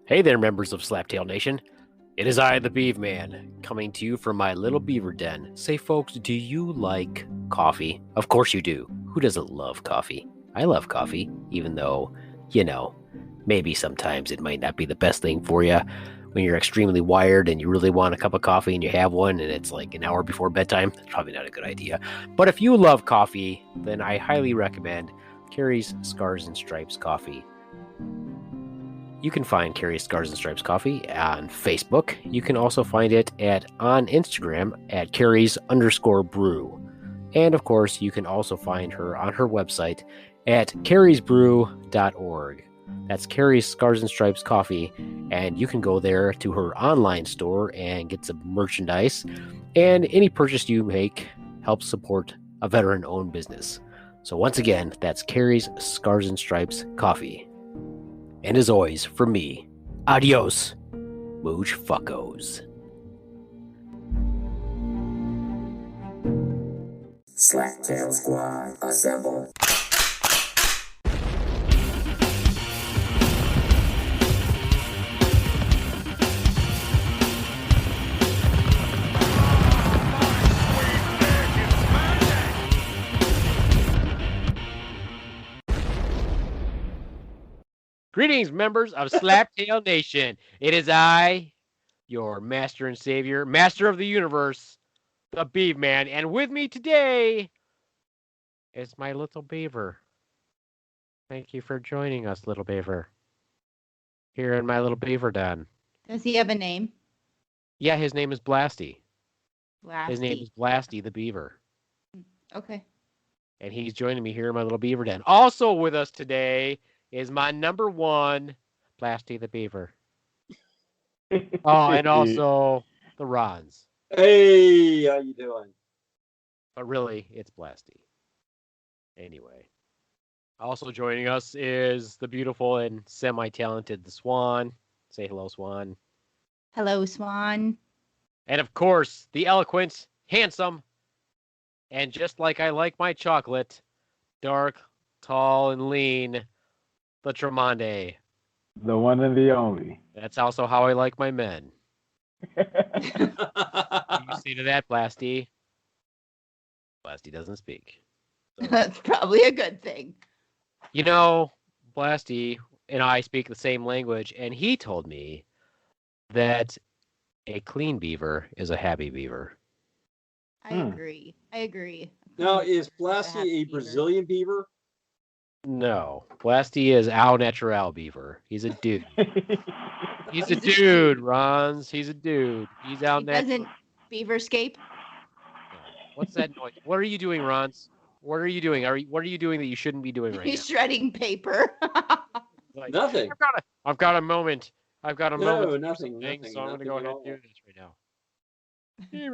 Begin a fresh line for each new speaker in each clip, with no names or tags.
Hey there, members of Slaptail Nation. It is I, the Beaveman, coming to you from my little beaver den. Say, folks, do you like coffee? Of course you do. Who doesn't love coffee? I love coffee, even though, maybe sometimes it might not be the best thing for you when you're extremely wired and you really want a cup of coffee and you have one and it's like an hour before bedtime. That's probably not a good idea. But if you love coffee, then I highly recommend Carrie's Scars and Stripes Coffee. You can find Carrie's Scars and Stripes Coffee on Facebook. You can also find it on Instagram at Carrie's_brew. And of course, you can also find her on her website at carriesbrew.org. That's Carrie's Scars and Stripes Coffee. And you can go there to her online store and get some merchandise. And any purchase you make helps support a veteran-owned business. So once again, that's Carrie's Scars and Stripes Coffee. And as always, from me, adios, mooch fuckos.
Slaptail Squad, assemble.
Greetings, members of Slaptail Nation. It is I, your master and savior, master of the universe, the Beaveman, and with me today is my little beaver. Thank you for joining us, little beaver. Here in my little beaver den.
Does he have a name?
Yeah, his name is Blasty.
Blasty.
His name is Blasty the beaver.
Okay.
And he's joining me here in my little beaver den. Also with us today is my number one, Blasty the beaver. Oh, and also the Rons.
Hey, how you doing?
But really, it's Blasty. Anyway. Also joining us is the beautiful and semi-talented the Swan. Say hello, Swan.
Hello, Swan.
And of course, the eloquent, handsome, and just like I like my chocolate, dark, tall, and lean, the Tremonde.
The one and the only.
That's also how I like my men. You say to that, Blasty? Blasty doesn't speak. So.
That's probably a good thing.
You know, Blasty and I speak the same language, and he told me that a clean beaver is a happy beaver.
I agree.
Now, is Blasty a Brazilian beaver?
No. Blasty is au natural beaver. He's a dude. He's a dude, Rons. He's a dude. He's au natural.
Doesn't beaverscape?
What's that noise? What are you doing, Rons? What are you doing? What are you doing that you shouldn't be doing right
He's
now?
shredding paper.
Like, nothing.
I've got a moment. I've got a moment.
No, nothing.
So I'm going to go ahead and do this right now.
Nothing.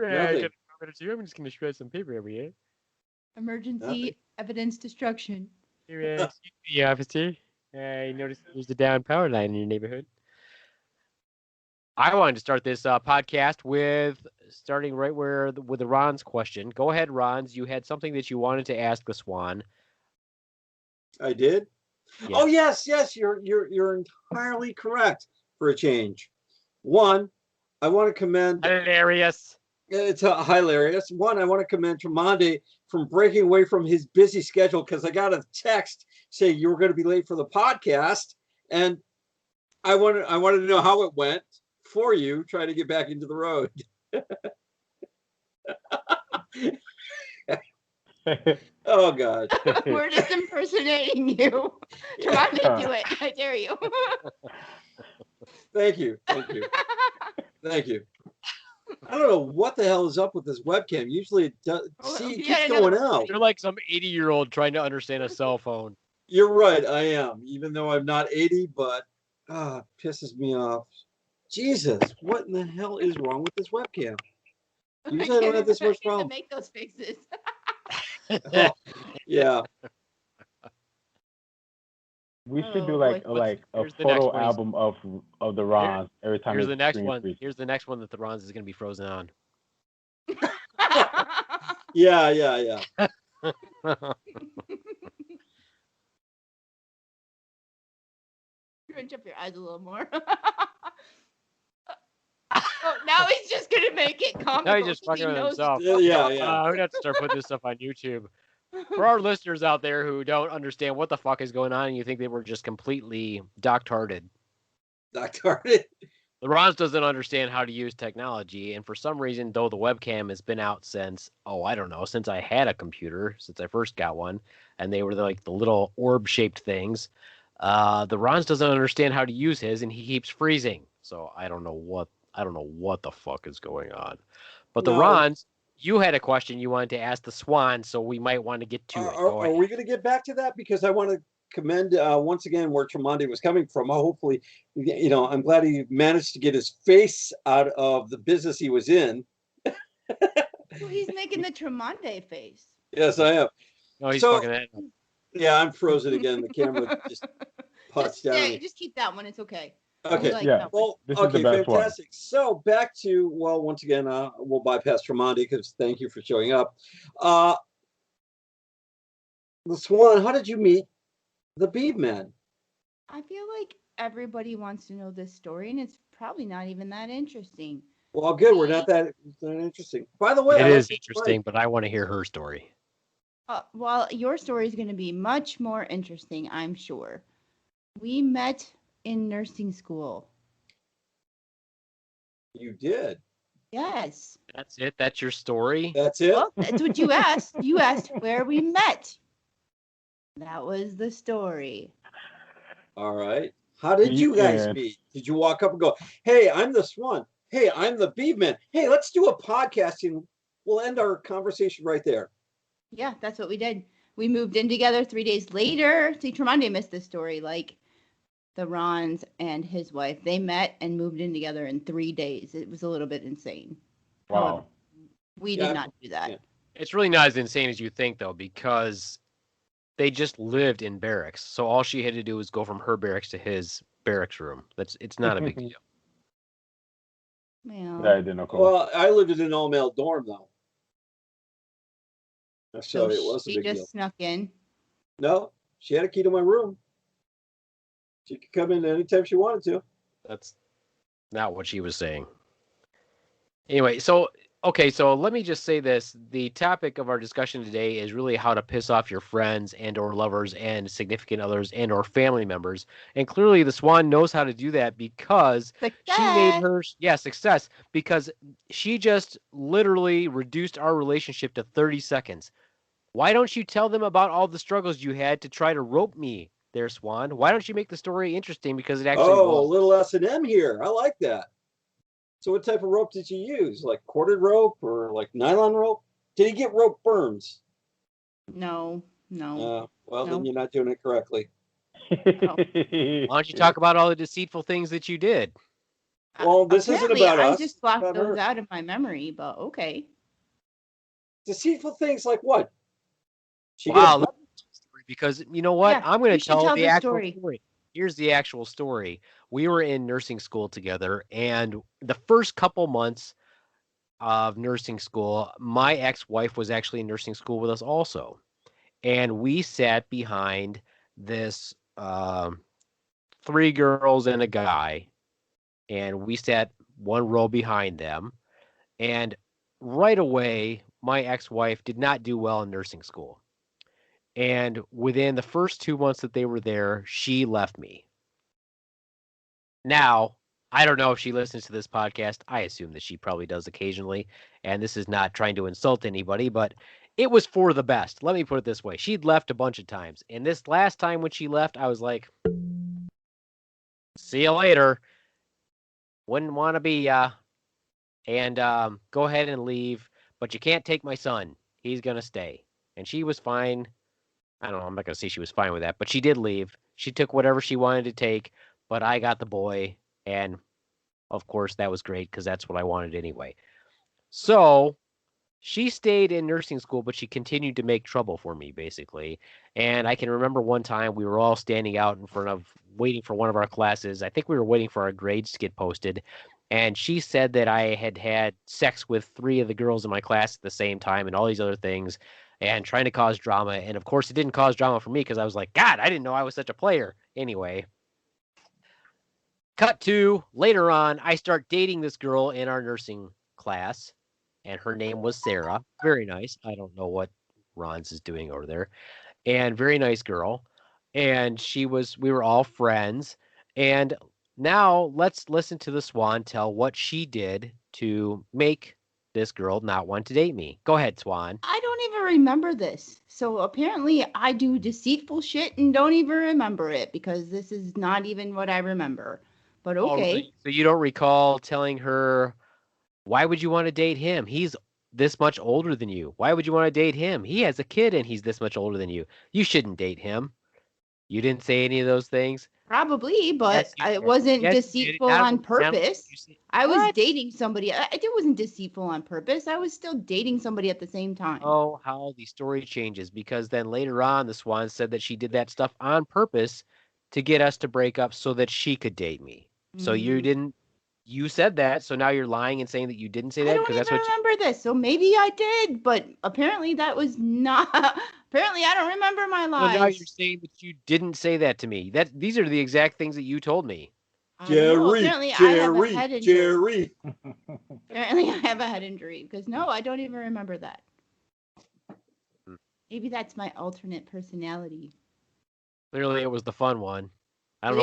I'm just going to shred some paper over here.
Emergency evidence destruction.
The officer. I noticed there's a down power line in your neighborhood. I wanted to start this podcast with starting right with the Ron's question. Go ahead, Ron's. You had something that you wanted to ask the Swan.
I did. Yes. Oh yes. You're entirely correct for a change. One, I want to commend.
Hilarious.
It's hilarious. One, I want to commend Tremonde from breaking away from his busy schedule because I got a text saying you were going to be late for the podcast, and I wanted to know how it went for you trying to get back into the road. Oh God.
We're just impersonating you. Tremonde, do it. I dare you.
Thank you. I don't know what the hell is up with this webcam. Usually it does. See, it keeps going out.
You're like some 80-year-old trying to understand a cell phone.
You're right. I am, even though I'm not 80, but it pisses me off. Jesus, what in the hell is wrong with this webcam? Usually I don't have this much problem.
Make those faces.
Oh, yeah.
We should do like a photo album of the Rons every time.
Here's the next one. Here's the next one that the Rons is going to be frozen on.
Yeah.
You're going to jump your eyes a little more. gonna make it comical.
Now he's just
'cause he
fucking with
knows
himself.
it's
Yeah,
wrong.
yeah.
We'd have to start putting this stuff on YouTube. For our listeners out there who don't understand what the fuck is going on and you think they were just completely docked-hearted,
Dr. Hardy.
LaRons doesn't understand how to use technology, and for some reason, though the webcam has been out since, I don't know, since I had a computer, since I first got one, and they were like the little orb-shaped things, the Rons doesn't understand how to use his, and he keeps freezing. So I don't know what the fuck is going on. But the
No.
Rons, you had a question you wanted to ask the Swan, so we might want to get to it. Go
Are
ahead.
we going to get back to that? Because I want to commend once again where Tremonti was coming from. Hopefully, I'm glad he managed to get his face out of the business he was in.
Well, he's making the Tremonti face.
Yes, I am.
No, he's
So-
fucking that.
Yeah, I'm frozen again. The camera just puts down. on me.
Just keep that one. It's okay.
Okay.
We like
Yeah.
that one.
Well,
This is the
okay,
best one.
fantastic. So back to, once again, we'll bypass Tremonti because thank you for showing up. The Swan, how did you meet the Beaveman?
I feel like everybody wants to know this story, and it's probably not even that interesting.
Well, good. We're not that interesting. By the way,
It
I like
is
this
interesting, but I want to hear her story.
Well, your story is going to be much more interesting, I'm sure. We met in nursing school.
You did.
Yes.
That's it? That's your story?
That's it.
Well, that's what you asked. You asked where we met. That was the story.
All right. How did you guys
Yeah.
meet? Did you walk up and go, "Hey, I'm the Swan. Hey, I'm the Beaveman. Hey, let's do a podcast and we'll end our conversation right there."
Yeah, that's what we did. We moved in together 3 days later. See, Tremonti missed this story. Like, the Rons and his wife, they met and moved in together in 3 days. It was a little bit insane. However,
Wow.
we
Yeah.
did not do that.
Yeah.
It's really not as insane as you think, though, because they just lived in barracks. So all she had to do was go from her barracks to his barracks room. It's not a big deal.
Well,
Yeah, I didn't know. Cool.
Well, I lived in an all-male dorm though, so
so
it was a
she
big
just
deal.
snuck in.
No, she had a key to my room. She could come in anytime she wanted to.
That's not what she was saying. Anyway, so let me just say this. The topic of our discussion today is really how to piss off your friends and or lovers and significant others and or family members. And clearly the Swan knows how to do that because she made success because she just literally reduced our relationship to 30 seconds. Why don't you tell them about all the struggles you had to try to rope me there, Swan? Why don't you make the story interesting? Because it actually
Oh, a
was.
little S&M here. I like that. So what type of rope did you use? Like corded rope or like nylon rope? Did he get rope burns?
No.
Well,
No.
then you're not doing it correctly.
Why don't you talk about all the deceitful things that you did?
Well, this isn't
Apparently,
about
I
us.
just blocked
About
those
her.
out of my memory, but okay.
Deceitful things like what? She
Wow,
gets-
because you know what?
Yeah,
I'm going
you
to
should
tell
tell
the
the
actual
story.
story. Here's the actual story. We were in nursing school together, and the first couple months of nursing school, my ex-wife was actually in nursing school with us also. And we sat behind this 3 girls and a guy, and we sat one row behind them. And right away, my ex-wife did not do well in nursing school. And within the first 2 months that they were there, she left me. Now, I don't know if she listens to this podcast. I assume that she probably does occasionally. And this is not trying to insult anybody, but it was for the best. Let me put it this way. She'd left a bunch of times. And this last time when she left, I was like, see you later. Wouldn't want to be ya. And go ahead and leave. But you can't take my son. He's going to stay. And she was fine. I don't know. I'm not going to say she was fine with that, but she did leave. She took whatever she wanted to take, but I got the boy. And of course, that was great because that's what I wanted anyway. So she stayed in nursing school, but she continued to make trouble for me, basically. And I can remember one time we were all standing out in front of waiting for one of our classes. I think we were waiting for our grades to get posted. And she said that I had had sex with 3 of the girls in my class at the same time and all these other things and trying to cause drama. And of course, it didn't cause drama for me because I was like, God, I didn't know I was such a player. Anyway, cut to later on, I start dating this girl in our nursing class, and her name was Sarah. Very nice. I don't know what Ron's is doing over there. And very nice girl. And we were all friends. And now let's listen to the Swan tell what she did to make this girl not want to date me. Go ahead, Swan.
I don't even remember this. So apparently I do deceitful shit and don't even remember it because this is not even what I remember. But okay.
So you don't recall telling her, why would you want to date him? He's this much older than you. Why would you want to date him? He has a kid and he's this much older than you. You shouldn't date him. You didn't say any of those things?
Probably, but
Yes,
it wasn't deceitful on purpose. I was dating somebody. It wasn't deceitful on purpose. I was still dating somebody at the same time.
Oh, how the story changes, because then later on the Swan said that she did that stuff on purpose to get us to break up so that she could date me. So you said that, so now you're lying and saying that you didn't say that?
I don't even remember this, so maybe I did, but apparently that was not. Apparently I don't remember my lies.
So now you're saying that you didn't say that to me. These are the exact things that you told me.
Jerry. Apparently I have a head injury. Apparently I have a head injury because no, I don't even remember that. Maybe that's my alternate personality.
Clearly, it was the fun one. I don't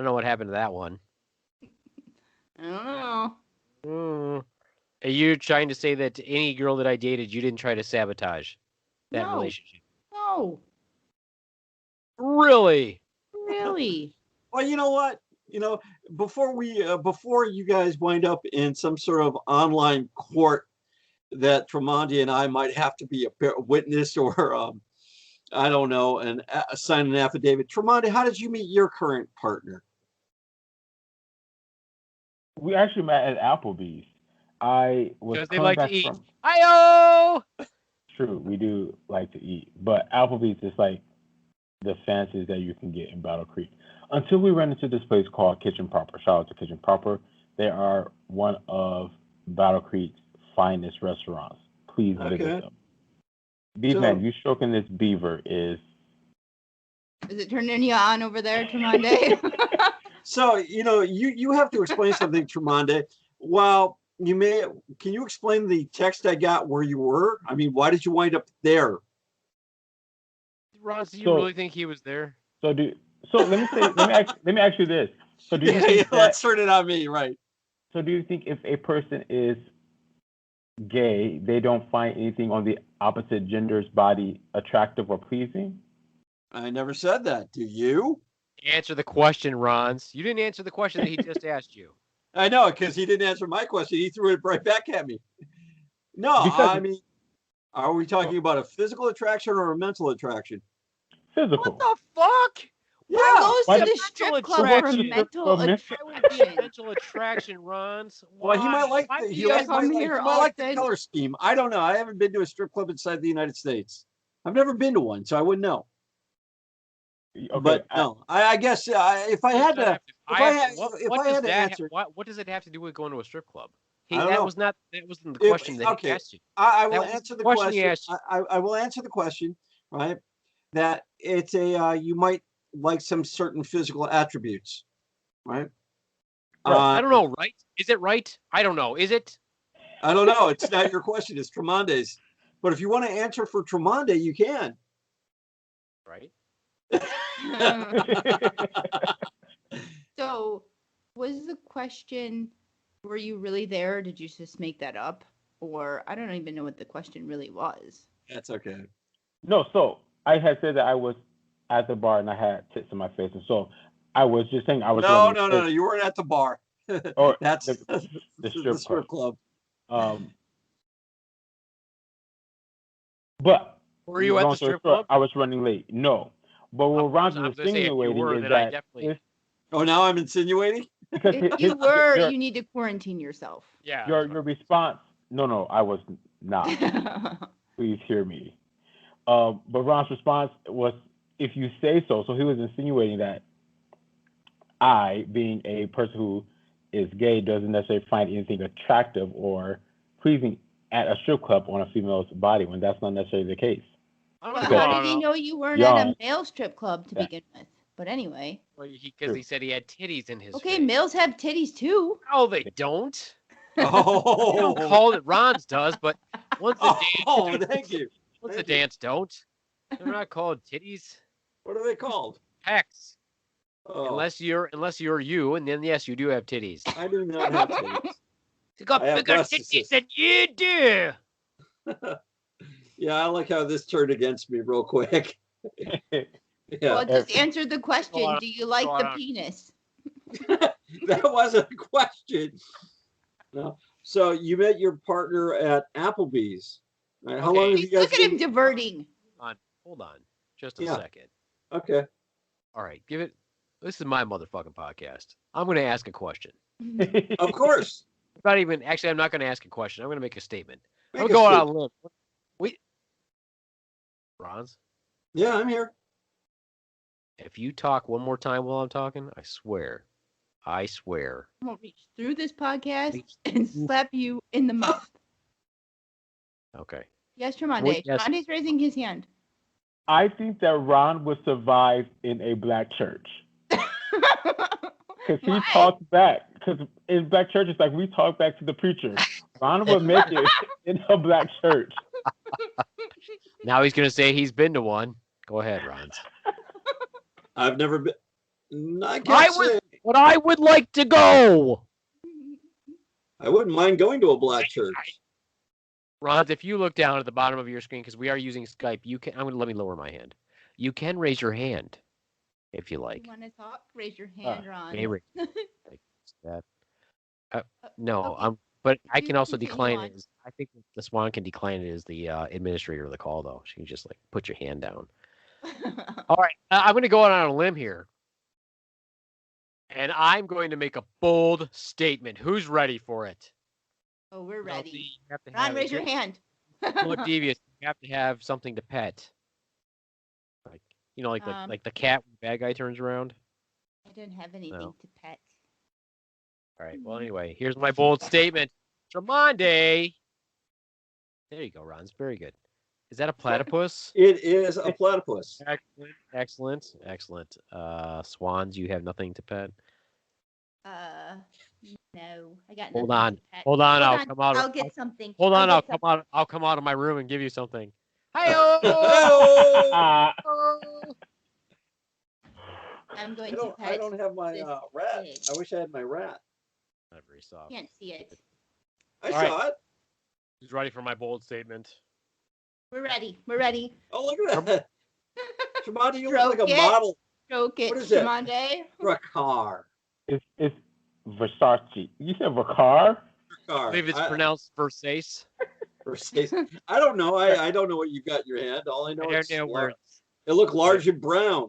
know what happened to that one.
I don't know.
Are you trying to say that any girl that I dated, you didn't try to sabotage that relationship?
No.
Really?
Really?
Well, you know what? Before you guys wind up in some sort of online court that Tremonti and I might have to be a witness or I don't know, and sign an affidavit. Tremonti, how did you meet your current partner?
We actually met at Applebee's. I was
because they like to eat.
From...
Hi-oh!
True, we do like to eat, but Applebee's is like the fanciest that you can get in Battle Creek. Until we ran into this place called Kitchen Proper. Shout out to Kitchen Proper. They are one of Battle Creek's finest restaurants. Please visit them. Beaveman, you stroking this beaver is
it turning you on over there, Tremonti?
So, you have to explain something, Tremonti. Well, can you explain the text I got where you were? I mean, why did you wind up there?
Ron, do you really think he was there?
Let me ask you this. So do you think
let's turn it on me, right?
So do you think if a person is gay, they don't find anything on the opposite gender's body attractive or pleasing?
I never said that. Do you?
Answer the question, Rons. You didn't answer the question that he just asked you.
I know, because he didn't answer my question. He threw it right back at me. No, I mean, are we talking about a physical attraction or a mental attraction?
Physical.
What the fuck?
Yeah. Who goes to the strip club for mental attraction?
Mental attraction, Rons.
Well, he might like the color scheme. I don't know. I haven't been to a strip club inside the United States. I've never been to one, so I wouldn't know. Okay, but no, I guess if I had to answer,
what does it have to do with going to a strip club?
That
wasn't the question that he asked you.
I will answer the question. I will answer the question, right? That it's you might like some certain physical attributes, right?
I don't know, right? Is it right? I don't know. Is it?
I don't know. It's not your question. It's Tremonti's. But if you want to answer for Tremonti, you can.
Right.
So, was the question, were you really there, or did you just make that up? Or I don't even know what the question really was.
That's okay.
No, so I had said that I was at the bar and I had tits in my face, and so I was just saying I was.
No, you weren't at the bar.
Or
that's
the strip
club.
But
were you at the strip club?
I was running late. No. But what Ron's insinuating is that
now I'm insinuating?
Because if you were, you need to quarantine yourself.
Yeah.
Your response, no, I was not. Please hear me. But Ron's response was, if you say so. So he was insinuating that I, being a person who is gay, doesn't necessarily find anything attractive or pleasing at a strip club on a female's body, when that's not necessarily the case.
Well, how did he know you weren't at a male strip club to begin with? But anyway.
Well, because he said he had titties in his face.
Males have titties too.
Oh, they don't? They don't
Oh,
call it. Ron's does, but once the
oh, thank you.
once the
Thank you.
dance don't. They're not called titties.
What are they called?
Pecs.
Oh,
Unless you're you, and then yes, you do have titties.
I do not have titties.
You got
I have
bigger
breast
titties
cysts.
than you do.
Yeah, I like how this turned against me real quick. Yeah,
Well, just answer the question.
on,
Do you like
go
the
on.
penis?
that wasn't a question. No. So you met your partner at Applebee's. Right? How
Okay.
long have you guys
Look at him
been?
diverting.
Hold on, just a
Yeah.
second.
Okay.
All right, give it. This is my motherfucking podcast. I'm going to ask a question.
Of course.
Not even. Actually, I'm not going to ask a question. I'm going to make a statement.
Make
I'm
a
going
statement.
on a limb. Ron's,
Yeah, I'm here.
if you talk one more time while I'm talking, I swear.
I'm gonna reach through this podcast and slap you in the mouth.
Okay.
Yes, Tremonde.
Wait, yes.
Tremonde's raising his hand.
I think that Ron would survive in a black church. Because he
Why?
talks back. Because in black churches, like, we talk back to the preacher. Ron would make it in a black church.
Now he's going to say he's been to one. Go ahead, Ron's.
I've never been. I can't say.
But I would like to go.
I wouldn't mind going to a black church.
Ron's, if you look down at the bottom of your screen, because we are using Skype, you can. Let me lower my hand. You can raise your hand if you like.
You want to talk? Raise your hand, Ron.
May raise- like that. No,
Okay.
But I
Please
can also
continue
decline
on.
it. I think the Swan can decline it as the administrator of the call, though. She can just like put your hand down. All right, I'm going to go out on a limb here, and I'm going to make a bold statement. Who's ready for it?
Oh, we're ready.
You have to
Ron,
have
raise your hand.
Look devious. You have to have something to pet. Like like the cat when the bad guy turns around.
I didn't have anything
No.
to pet.
All right. Well, anyway, here's my bold statement. Tremonde. There you go, Ron. It's very good. Is that a platypus?
It is a platypus.
Excellent. Swans, you have nothing to pet.
No, I got nothing.
Hold on.
To pet.
Hold on.
Hold
I'll
on.
come out.
I'll get something.
Hold on.
I'll
I'll
get
come out. I'll come out of my room and give you something.
I
I'm going to pet.
don't have my
this
rat.
pig.
I wish I had my rat.
Not very soft.
Can't see it.
I
All right.
saw it.
Who's ready for my bold statement?
We're ready. We're ready.
Oh, look at that. Tremonde, you
Stroke
look like a
it.
model
Stroke it,
What is it?
Tremonde.
for a car.
It's Versace. You said Vacar?
I believe it's pronounced Versace.
I don't know. I don't know what you've got in your hand. All I know is
They're words.
it looked large and brown.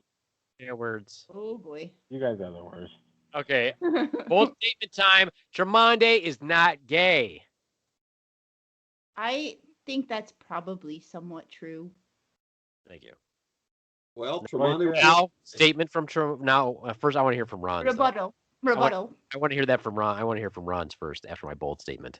They're words.
Oh boy.
You guys are the worst.
Okay. Bold statement time. Tremonde is not gay.
I think that's probably somewhat true.
Thank you.
Well,
Nobody
Tremonde,
said-
Now, statement from first I want to hear from Ron.
Rebuttal.
I want to hear that from Ron. I want to hear from Ron's first after my bold statement.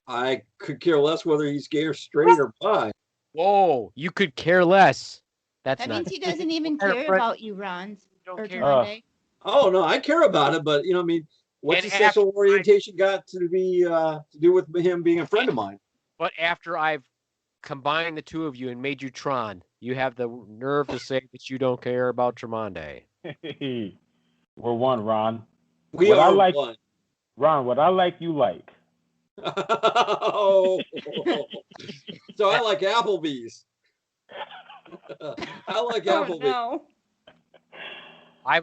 I could care less whether he's gay or straight or bi.
Whoa, you could care less. That's
That
not.
means he doesn't even
Fair
care
friend.
about you, Ron.
Don't
Or
care.
Tremonde.
Oh no, I care about it, but I mean, what's
And
his sexual orientation got to do with him being a friend of mine?
But after I've combined the two of you and made you Tron, you have the nerve to say that you don't care about Tremonde.
We're one, Ron.
We
What I
are
like-
one.
Ron, what I like, you like.
Oh, so I like Applebee's. I like
Oh
Applebee's.
no.
I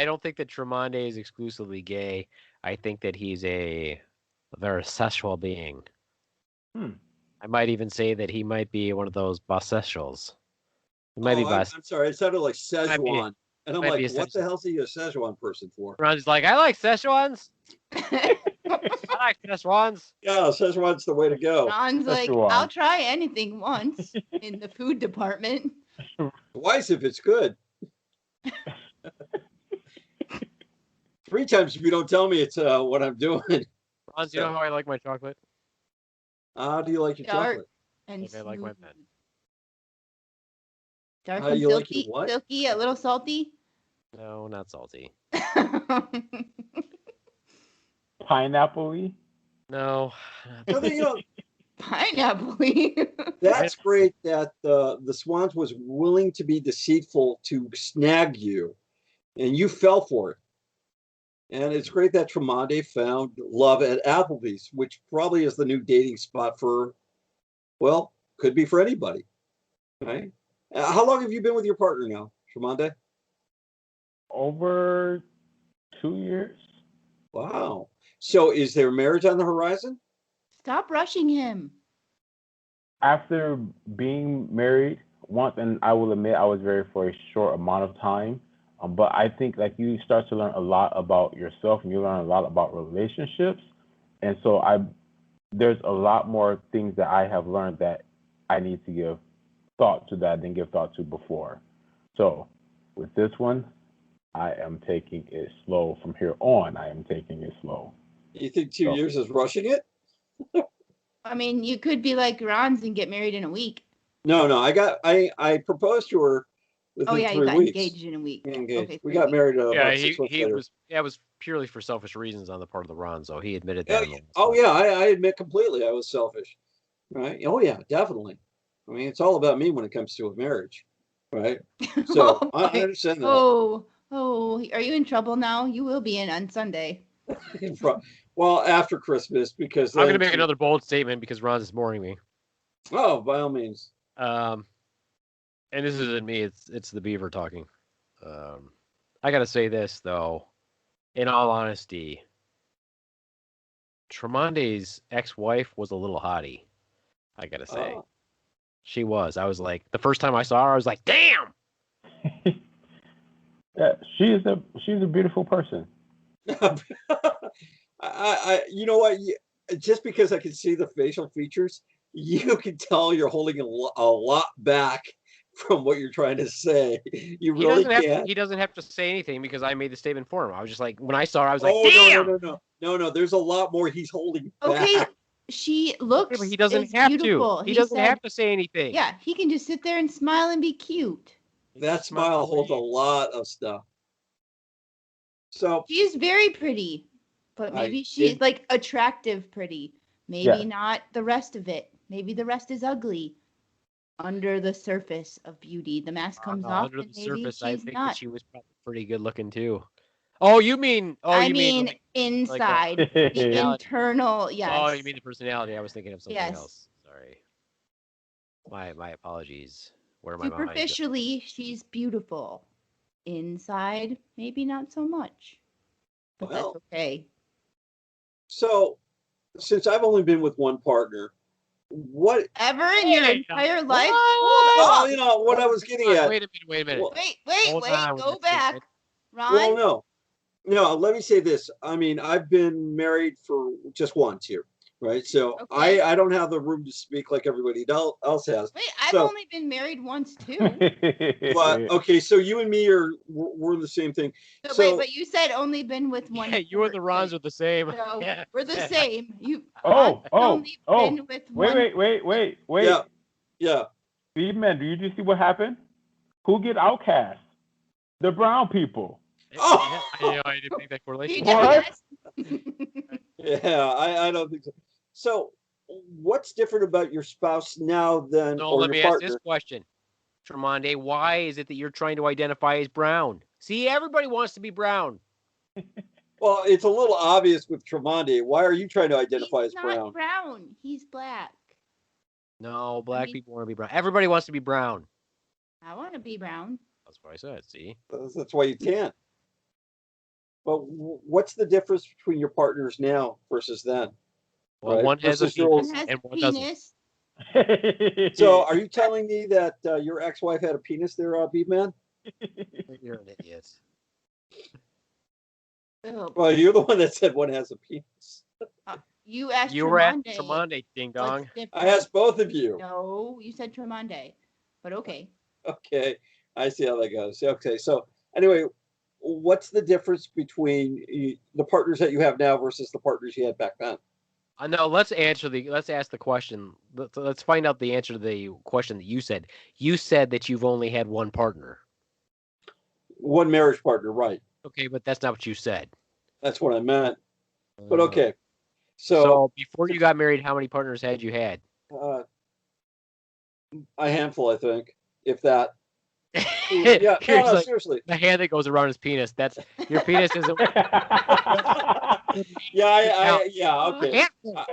don't think that Tremonde is exclusively gay. I think that he's a very sexual being. I might even say that he might be one of those bisexuals. He might be
I'm
bis.
sorry, it sounded like
Might be-
Szechuan. And I'm
might be
like,
a
what the hell's he a Szechuan person for?
Ron's like, I like Szechuans. I like Szechuans.
Yeah, Szechuan's the way to go.
Ron's like,
Szechuan.
I'll try anything once in the food department.
Twice if it's good. 3 times if you don't tell me it's what I'm doing.
Ron's, you know how I like my chocolate?
How do you like your
Dark.
chocolate?
And
Like I like my
smooth.
pen.
Dark
How
and
you like
silky,
your what?
silky, a little salty.
No, not salty.
Pineapple-y?
No.
So that,
Pineapple.
that's great that the Swans was willing to be deceitful to snag you, and you fell for it. And it's great that Tremonde found love at Applebee's, which probably is the new dating spot for, well, could be for anybody. Right? How long have you been with your partner now, Tremonde?
Over 2 years.
Wow. So is there marriage on the horizon?
Stop rushing him.
After being married once, and I will admit I was married for a short amount of time, but I think like you start to learn a lot about yourself, and you learn a lot about relationships, and so there's a lot more things that I have learned that I need to give thought to that I didn't give thought to before. So with this one, I am taking it slow. From here on, I am taking it slow.
You think 2 years is rushing it?
I mean, you could be like Ron's and get married in a week.
No. I proposed to her within
Oh yeah, you
3
got
weeks.
engaged in a week.
Engaged.
Okay,
We
3
got
weeks.
married
Yeah,
about 6 months later.
it was purely for selfish reasons on the part of the Ronzo. He admitted
Yeah,
that.
I admit completely I was selfish. Right? Oh yeah, definitely. I mean, it's all about me when it comes to a marriage, right? So
Oh,
I understand that.
oh, are you in trouble now? You will be in on Sunday.
Well, after Christmas, because
I'm going to make another bold statement because Ron's is boring me.
Oh, by all means.
And this isn't me; it's the Beaver talking. I got to say this though, in all honesty, Tremonde's ex-wife was a little hottie. I got to say, she was. I was like, the first time I saw her, I was like, damn.
Yeah, she's a beautiful person.
You know what? Just because I can see the facial features, you can tell you're holding a lot back from what you're trying to say. You really can't.
He doesn't have to say anything because I made the statement for him. I was just like, when I saw her, I was like,
damn!
No.
No. There's a lot more he's holding
Okay,
back.
she looks.
But he doesn't have
beautiful.
to. He doesn't have to say anything.
Yeah, he can just sit there and smile and be cute.
That smile holds a lot of stuff. So
she's very pretty, but maybe she's like attractive pretty. Maybe not the rest of it. Maybe the rest is ugly. Under the surface of beauty, the mask comes off.
Under the
maybe
surface, I think
not.
that she was probably pretty good looking too. Oh, you mean? Oh,
I mean like, inside, like the internal. Yes.
Oh, you mean the personality? I was thinking of something else. Sorry. My apologies. Where am I?
Superficially, she's beautiful. Inside, maybe not so much. But that's okay.
So, since I've only been with one partner,
ever in your entire life?
Well, you know what I was getting at.
Wait a minute.
Well, wait. Go back, Ron.
Well, no. Let me say this. I mean, I've been married for just once here, right? So I don't have the room to speak like everybody else has.
Wait, I've only been married once too.
But okay, so you and me we're the same thing.
So, wait, but you said only been with one.
Yeah, you and the Rons are the same.
So we're the same. You.
Been with wait.
Yeah.
Beaveman, do you just see what happened? Who get outcast? The brown people.
Oh, I didn't think that correlation.
Yeah, I don't think so. So, what's different about your spouse now than or
let me
your partner?
ask this question, Tremonde. Why is it that you're trying to identify as brown? See, everybody wants to be brown.
Well, it's a little obvious with Tremonde. Why are you trying to identify as brown?
He's not brown. He's black.
No, black people want to be brown. Everybody wants to be brown.
I want to be brown.
That's what I said. See,
that's why you can't. But what's the difference between your partners now versus then?
Well, one has a penis and one doesn't.
So, are you telling me that your ex-wife had a penis there, Beaveman?
You're an idiot.
Well, you're the one that said one has a penis.
You asked.
You were at Tremonde, ding dong.
I asked both of you.
No, you said Tremonde, but okay.
Okay, I see how that goes. Okay, so anyway, what's the difference between the partners that you have now versus the partners you had back then?
No, let's ask the question. Let's find out the answer to the question that you said. You said that you've only had one partner.
One marriage partner, right?
Okay, but that's not what you said.
That's what I meant. But okay.
So before you got married, how many partners had you had?
A handful, I think, if that. Yeah,
Here's
no,
like
seriously.
the hand that goes around his penis. That's your penis isn't.
Yeah, okay.
Handful.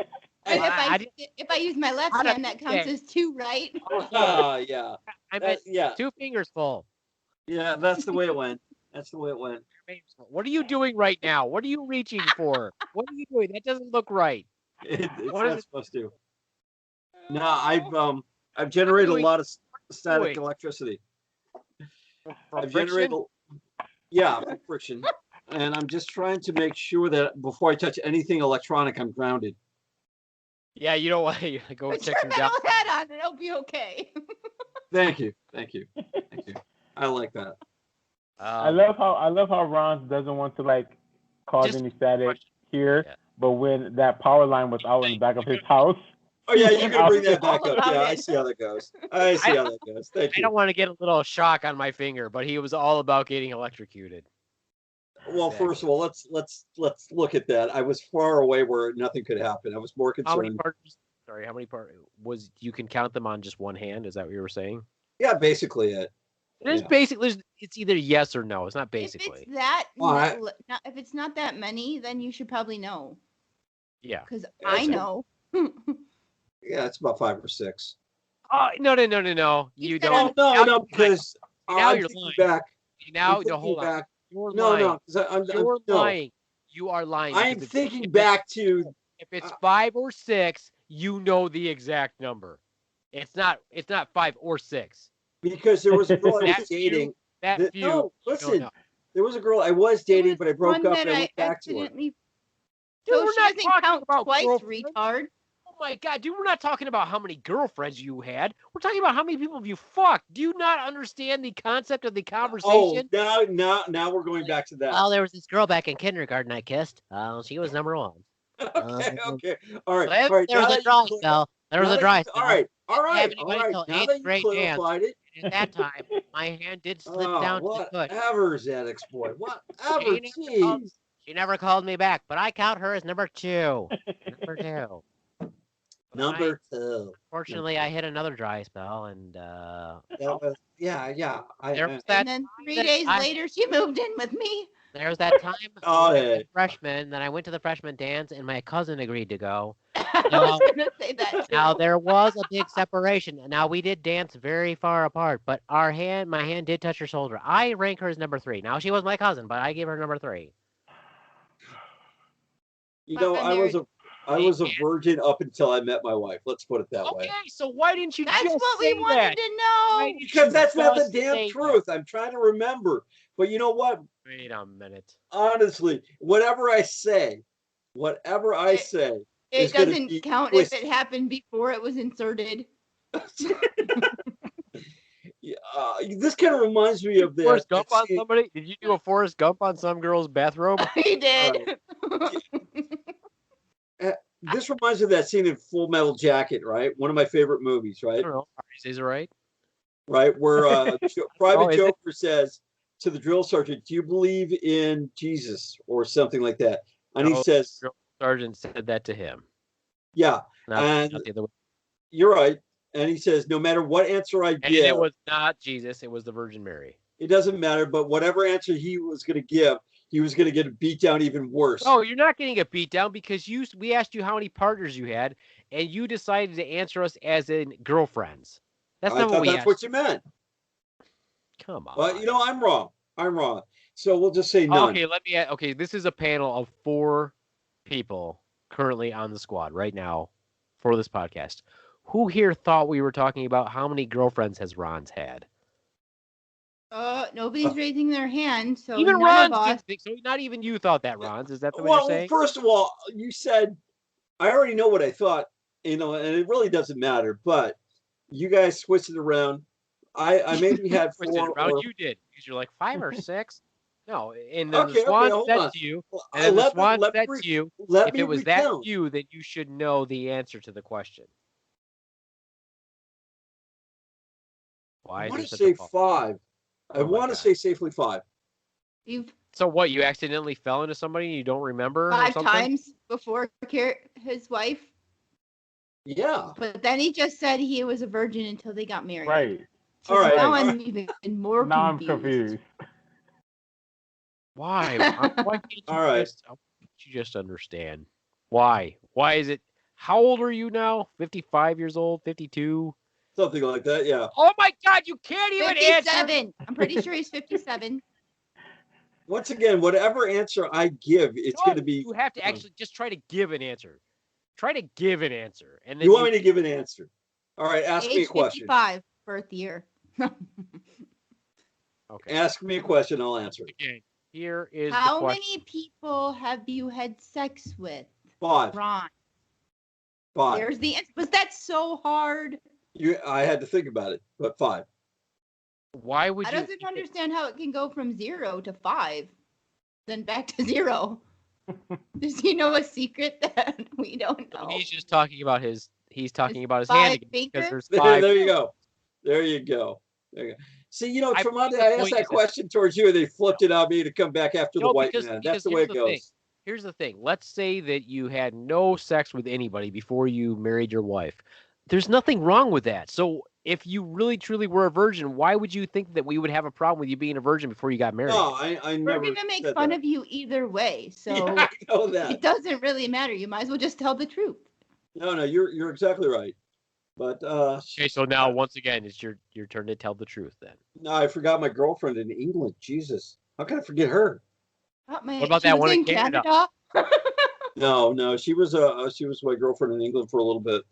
And
I didn't-
if I use my left
How'd I
hand, that
do
counts
that?
as 2, right?
Yeah,
I meant
yeah,
2 fingers full.
yeah. That's the way it went. That's the way it went.
What are you doing right now? What are you reaching for? What are you doing? That doesn't look right.
It's
What is
not
it?
supposed to. No, I've generated a lot of static electricity.
From
I've
friction?
generated, from friction, and I'm just trying to make sure that before I touch anything electronic, I'm grounded.
Yeah, you don't want to go
Put
check
your
some down.
metal hat on, and it'll be okay.
Thank you. I like that.
I love how Ron doesn't want to like cause
Just
any static
question.
here,
Yeah.
but when that power line was out in the back of his house.
Oh yeah, you can bring that back
All
up.
about
Yeah, I
it.
see how that goes. Thank
I
you.
don't want to get a little shock on my finger, but he was all about getting electrocuted.
Well, first of all, let's look at that. I was far away where nothing could happen. I was more
How many
concerned.
partners? Sorry, how many part was you can count them on just one hand? Is that what you were saying?
Yeah, basically it.
It is basically. It's either yes or no. It's not basically.
If it's that,
Well,
if it's not that many, then you should probably know.
Yeah.
Because I know.
Yeah, it's about 5 or 6.
Oh no! You don't.
No, because
Now
I'm
you're
thinking
lying.
back.
Now,
I'm thinking
hold on.
back.
You're
No,
lying.
no, because
You're
no.
lying. You are lying.
I'm
because
thinking back to.
If it's 5 or 6, you know the exact number. It's not 5 or 6.
Because there was a girl I was
That
dating.
few.
No,
you
listen.
know.
There was a girl I was dating, but I broke
one
up
that
and I went back to her.
Dude,
So
we're
she
not
doesn't
talking
count
about
twice,
girlfriends.
retard.
Oh my god, dude, we're not talking about how many girlfriends you had. We're talking about how many people have you fucked. Do you not understand the concept of the conversation?
Oh, now we're going back to that.
Well, there was this girl back in kindergarten I kissed. She was number 1.
Okay. All right.
There,
All right.
there was a dry spell. There was a dry spell.
All right.
Until
Now
8th
that you
grade dance.
clarified it.
And at that time, my hand did slip down to the foot.
Whatever, Xanax boy. Whatever. Jeez.
She never called me back, but I count her as number 2.
Number 2.
Fortunately, I hit another dry spell, and
yeah.
And then 3 days later, she moved in with me.
There was that time
hey.
freshman, then I went to the freshman dance, and my cousin agreed to go.
I was going to say that too.
Now there was a big separation. Now we did dance very far apart, but my hand did touch her shoulder. I rank her as number 3. Now she was my cousin, but I gave her number 3.
You know, I was a virgin up until I met my wife. Let's put it that way.
Okay, so why didn't you
That's
just
what
say
we wanted
that?
to know.
Because that's not the
just
damn
say
truth. I'm trying to remember. But you know what?
Wait a minute.
Honestly, whatever I say,
it doesn't count if it happened before it was inserted.
This kind of reminds me of
Forrest Gump on somebody? Did you do a Forrest Gump on some girl's bathrobe?
He did.
This reminds me of that scene in Full Metal Jacket, right? One of my favorite movies,
I
right?
don't know. Is it right?
Right, where Private
is
Joker says to the drill sergeant, "Do you believe in Jesus?" or something like that, and he says,
"Drill sergeant said that to him."
Yeah,
not the other way.
You're right. And he says, no matter what answer I give,
it was not Jesus; it was the Virgin Mary.
It doesn't matter, but whatever answer he was going to give, he was going to get a beat down even worse.
Oh, you're not getting a beat down because we asked you how many partners you had, and you decided to answer us as in girlfriends. That's not what we asked.
That's what you meant.
Come on.
Well, you know, I'm wrong. So we'll just say none.
Okay, this is a panel of 4 people currently on the squad right now for this podcast. Who here thought we were talking about how many girlfriends has Ron's had?
Nobody's raising their hand, so
even
none
Ron
of us.
didn't think so. Not even you thought that, Ron. Is that what you're saying?
Well, first of all, you said I already know what I thought, and it really doesn't matter. But you guys switched it around. I maybe had 4.
You did because you're like 5 or 6. No, and then the Swan said to you, and then the Swan said to you, if it was that few, then you should know the answer to the question. Why
I want to say 5. I want to say safely 5.
You've
So what? You accidentally fell into somebody and you don't remember? or
5
something?
times before his wife.
Yeah.
But then he just said he was a virgin until they got married.
Right.
So
All right.
now
all
I'm
right.
even more
Now I'm
confused.
Why? Why can't you
All right.
just understand? Why? Why is it? How old are you now? 55 years old? 52?
Something like that. Yeah.
Oh my God! You can't even answer.
57. I'm pretty sure he's 57.
Once again, whatever answer I give, it's
No,
going to be.
you have to actually just try to give an answer. Try to give an answer, and then
You want me to give an answer? All right. Ask me a
Age
question.
55, birth year.
Okay.
Ask me a question. I'll answer it.
Again, here is
How
the question.
many people have you had sex with,
5.
Ron?
5.
There's the answer. Was that so hard?
I had to think about it, but 5.
Why would
I
you?
don't understand how it can go from 0 to 5, then back to 0. Does he know a secret that we don't know?
He's just talking about his. He's talking about his
5
hand again because
fingers?
there's 5.
There you go. There you go. There you go. See,
I
Tremonti,
think the
I asked
point
that
is that-
question towards you, and they flipped it on me to come back after the
No,
white
because-
man.
because
That's the way it
here's the thing.
goes.
Here's the thing. Let's say that you had no sex with anybody before you married your wife. There's nothing wrong with that. So if you really truly were a virgin, why would you think that we would have a problem with you being a virgin before you got married?
No, I
We're
never
going to make
said
fun
that.
of you either way. So
Yeah, I know that.
it doesn't really matter. You might as well just tell the truth.
No, you're exactly right. But
Okay, so now once again, it's your turn to tell the truth then.
no, I forgot my girlfriend in England. Jesus, how can I forget her?
Oh, man,
What about
she
that
was
one in
in
Canada?
No, she was my girlfriend in England for a little bit,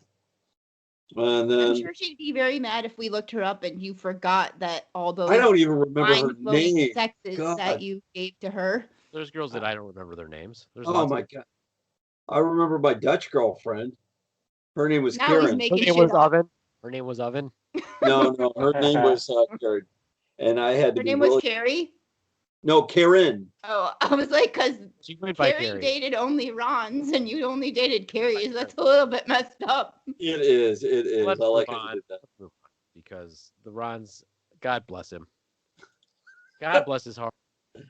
and then
I'm sure she'd be very mad if we looked her up and you forgot that all those
I don't even remember her
mind-blowing
name.
sexes
God.
that you gave to her.
There's girls that I don't remember their names. There's
Oh
lots
my
of
God, I remember my Dutch girlfriend. Her name was
Now he's
Karen.
Her
making
name
shit
was
up.
Oven. Her name was Oven.
No, her name was Karen, and I had to
Her
be
name was
really
Carrie.
no Karen.
Oh, I was like, because
She went by
Carrie
Carrie.
dated only Ron's and you only dated Carrie's. That's a little bit messed up.
It is.
Let's
I like
move
how you
on.
did that.
Let's move on, because the Ron's, God bless him. God bless his heart. That's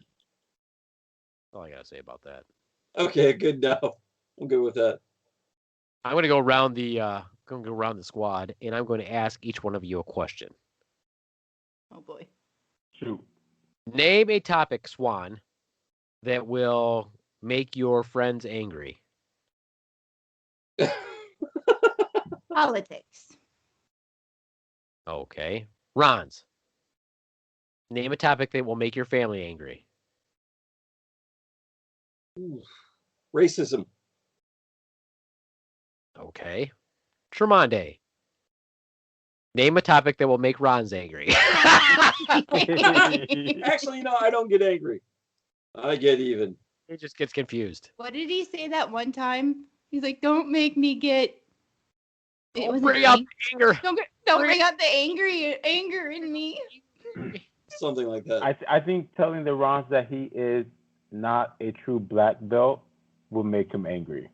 all I gotta say about that.
Okay, good now. I'm good with that.
I'm gonna go around the squad, and I'm going to ask each one of you a question.
Oh boy.
Shoot.
Name a topic, Swan, that will make your friends angry.
Politics.
Okay. Ron's. Name a topic that will make your family angry.
Racism.
Okay. Tremonde. Name a topic that will make Ron's angry.
Actually, I don't get angry. I get even.
He just gets confused.
What did he say that one time? He's like, don't make me get. It was
Bring out the anger.
Don't bring out the anger in me.
Something like that.
I think telling the Rons that he is not a true black belt will make him angry.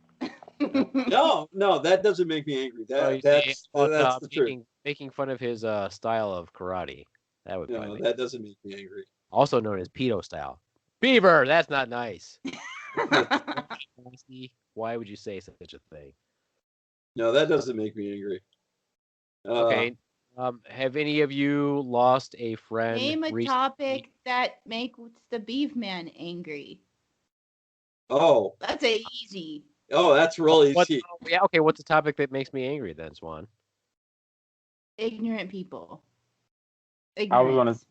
No, that doesn't make me angry. That's the truth.
Making fun of his style of karate. That would
No,
probably
that doesn't make me angry.
also known as pedo style. Beaver, that's not nice. Why would you say such a thing?
No, that doesn't make me angry.
Okay. Have any of you lost a friend?
Name a
recently?
topic that makes the Beaveman angry.
Oh,
That's easy.
that's really easy.
Yeah, okay. What's a topic that makes me angry then, Swan?
Ignorant people.
I was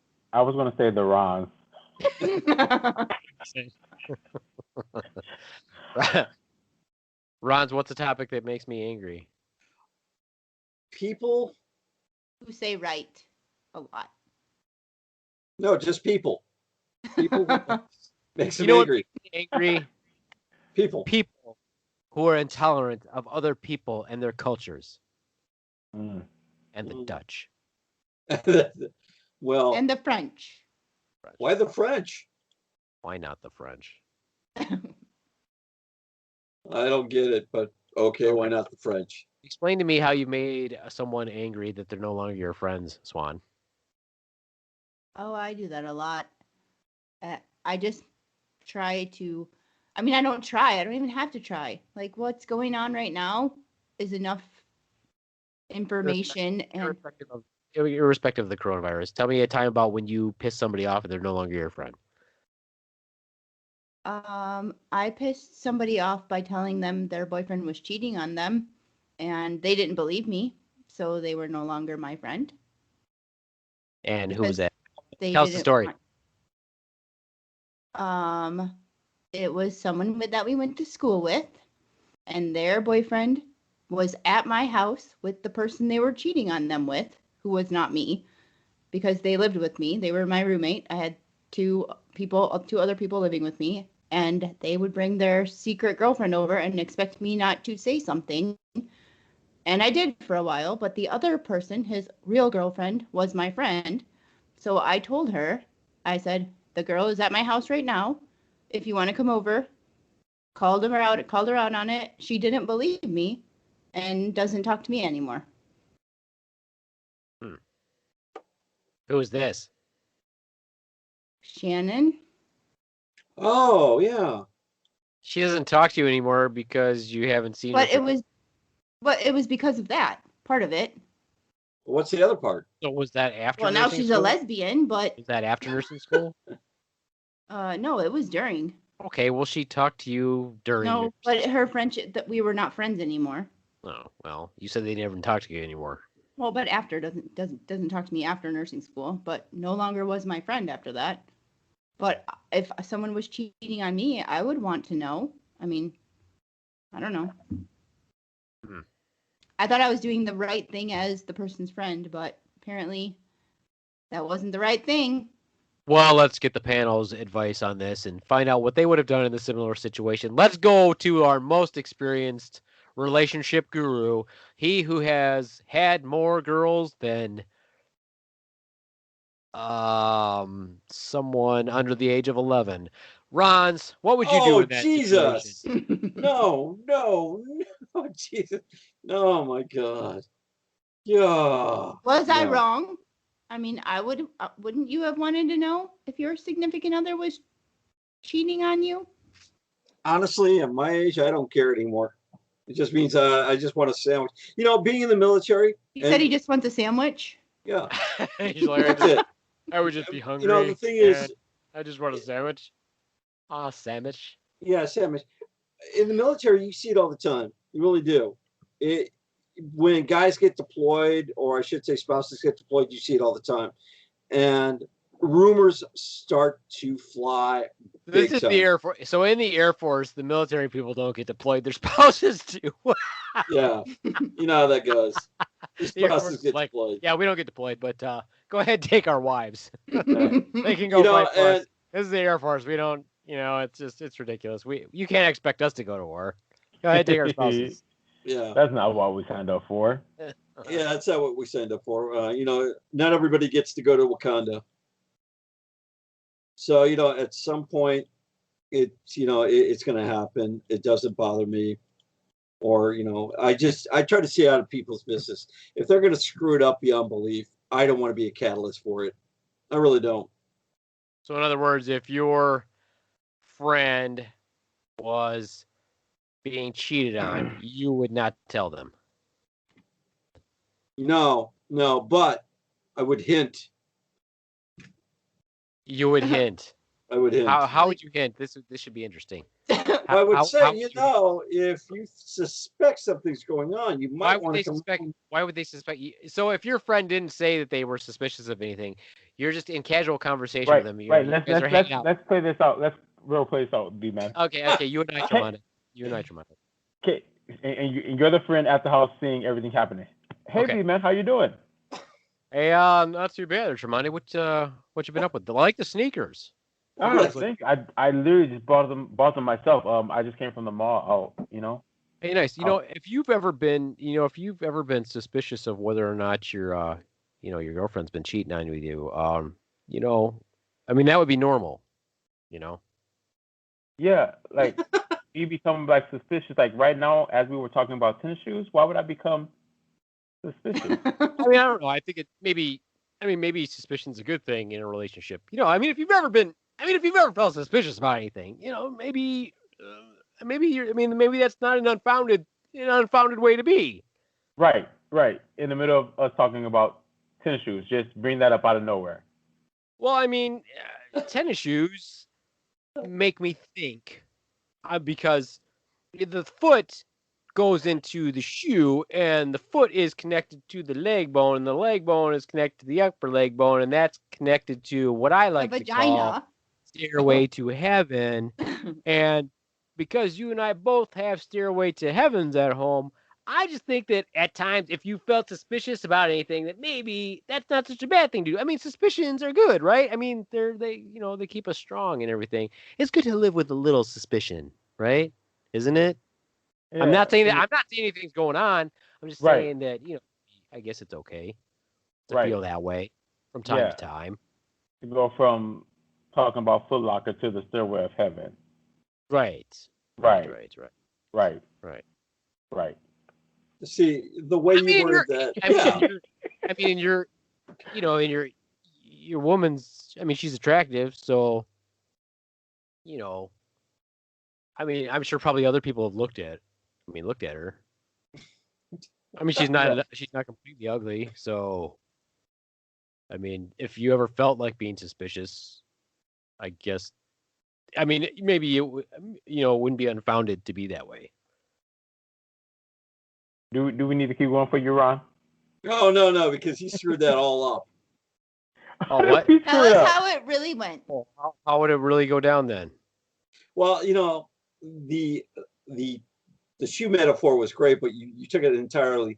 gonna say the Rons.
Ron's, what's a topic that makes me angry?
People?
Who say right a lot.
No, just people. People makes
You
them
know
angry.
what makes me angry?
People.
People who are intolerant of other people and their cultures.
Mm.
And the Dutch.
Well,
And the French.
why the French?
Why not the French?
I don't get it, but okay, why not the French?
Explain to me how you made someone angry that they're no longer your friends, Swan.
Oh, I do that a lot. I just try to. I mean, I don't try. I don't even have to try. Like, what's going on right now is enough information. And
Irrespective of the coronavirus, tell me a time about when you piss somebody off and they're no longer your friend.
I pissed somebody off by telling them their boyfriend was cheating on them, and they didn't believe me, so they were no longer my friend.
And who was that?
They
Tell us the
didn't
story.
It was someone that we went to school with, and their boyfriend was at my house with the person they were cheating on them with, who was not me, because they lived with me. They were my roommate. I had two other people living with me, and they would bring their secret girlfriend over and expect me not to say something. And I did for a while, but the other person, his real girlfriend, was my friend. So I told her, I said, the girl is at my house right now. If you want to come over, called her out on it. She didn't believe me and doesn't talk to me anymore.
Who was this?
Shannon.
Oh, yeah.
She doesn't talk to you anymore because you haven't seen her.
But it was because of that part of it.
What's the other part?
So was that after?
Well, now she's a lesbian, but
was that after nursing school?
No, it was during.
Okay, well, she talked to you during.
No, but her friendship, that we were not friends anymore.
Oh, well, you said they never talked to you anymore.
Well, but after doesn't talk to me after nursing school, but no longer was my friend after that. But if someone was cheating on me, I would want to know. I mean, I don't know. I thought I was doing the right thing as the person's friend, but apparently that wasn't the right thing.
Well, let's get the panel's advice on this and find out what they would have done in a similar situation. Let's go to our most experienced relationship guru, he who has had more girls than someone under the age of 11. Rons, what would you do in that
Jesus.
situation?
No, Jesus. Oh, my God. Yeah.
Was I wrong? I mean, wouldn't you have wanted to know if your significant other was cheating on you?
Honestly, at my age, I don't care anymore. It just means I just want a sandwich. You know, being in the military.
He said he just wants a sandwich.
Yeah.
He's like,
That's it.
I would just be hungry.
You know, the thing is,
I just want a sandwich. Sandwich.
Yeah, sandwich. In the military, you see it all the time. You really do. When guys get deployed, or I should say spouses get deployed, you see it all the time. And rumors start to fly.
This is the Air Force. So in the Air Force, the military people don't get deployed. Their spouses do.
Yeah. You know how that goes. The spouses get deployed.
Yeah, we don't get deployed, but go ahead and take our wives. They can go fight for us. This is the Air Force. We don't, it's ridiculous. You can't expect us to go to war. Go ahead and take our spouses.
Yeah.
That's not what we signed up for.
Yeah, that's not what we signed up for. Not everybody gets to go to Wakanda. So, at some point, it's going to happen. It doesn't bother me. Or, I try to see out of people's business. If they're going to screw it up beyond belief, I don't want to be a catalyst for it. I really don't.
So, in other words, if your friend was being cheated on, you would not tell them.
No, but I would hint.
You would hint.
I would hint.
How would you hint? This should be interesting.
I would say, if you suspect something's going on, you might want to suspect.
Why would they suspect you? So if your friend didn't say that they were suspicious of anything, you're just in casual conversation with them.
Right. Let's play this out. Let's play this out, Beaveman.
Okay. You and I, Tremont.
Okay. And you're the friend at the house seeing everything happening. Hey, okay. Beaveman, how you doing?
Hey, not too bad, Tremonti. What you been up with? I like the sneakers.
I think I literally just bought them myself. I just came from the mall.
Hey, nice. If you've ever been suspicious of whether or not your girlfriend's been cheating on with you, that would be normal.
Yeah, like you become like suspicious. Like right now, as we were talking about tennis shoes, why would I become suspicious?
I don't know. I think maybe suspicion's a good thing in a relationship. If you've ever been I mean, if you've ever felt suspicious about anything, maybe maybe that's not an unfounded way to be.
Right. In the middle of us talking about tennis shoes, just bring that up out of nowhere.
Well, I mean, tennis shoes make me think because the foot goes into the shoe, and the foot is connected to the leg bone, and the leg bone is connected to the upper leg bone, and that's connected to what I like to call stairway to heaven. And because you and I both have stairway to heavens at home, I just think that at times, if you felt suspicious about anything, that maybe that's not such a bad thing to do. I mean, suspicions are good, right? I mean, they keep us strong and everything. It's good to live with a little suspicion, right? Isn't it?
Yeah.
I'm not saying anything's going on. I'm just saying that, I guess it's okay to feel that way from time to time.
To go from talking about Foot Locker to the stairway of heaven.
Right.
See, the way you worded that.
In your woman's, I mean, she's attractive, so, I mean, I'm sure probably other people have looked at her. I mean, she's not completely ugly, so, I mean, if you ever felt like being suspicious, I guess, I mean, maybe it wouldn't be unfounded to be that way.
Do we need to keep going for you, Ron?
Oh, no, because he screwed that all up.
Oh, what?
Tell us how it really went.
How would it really go down then?
Well, the shoe metaphor was great, but you took it entirely,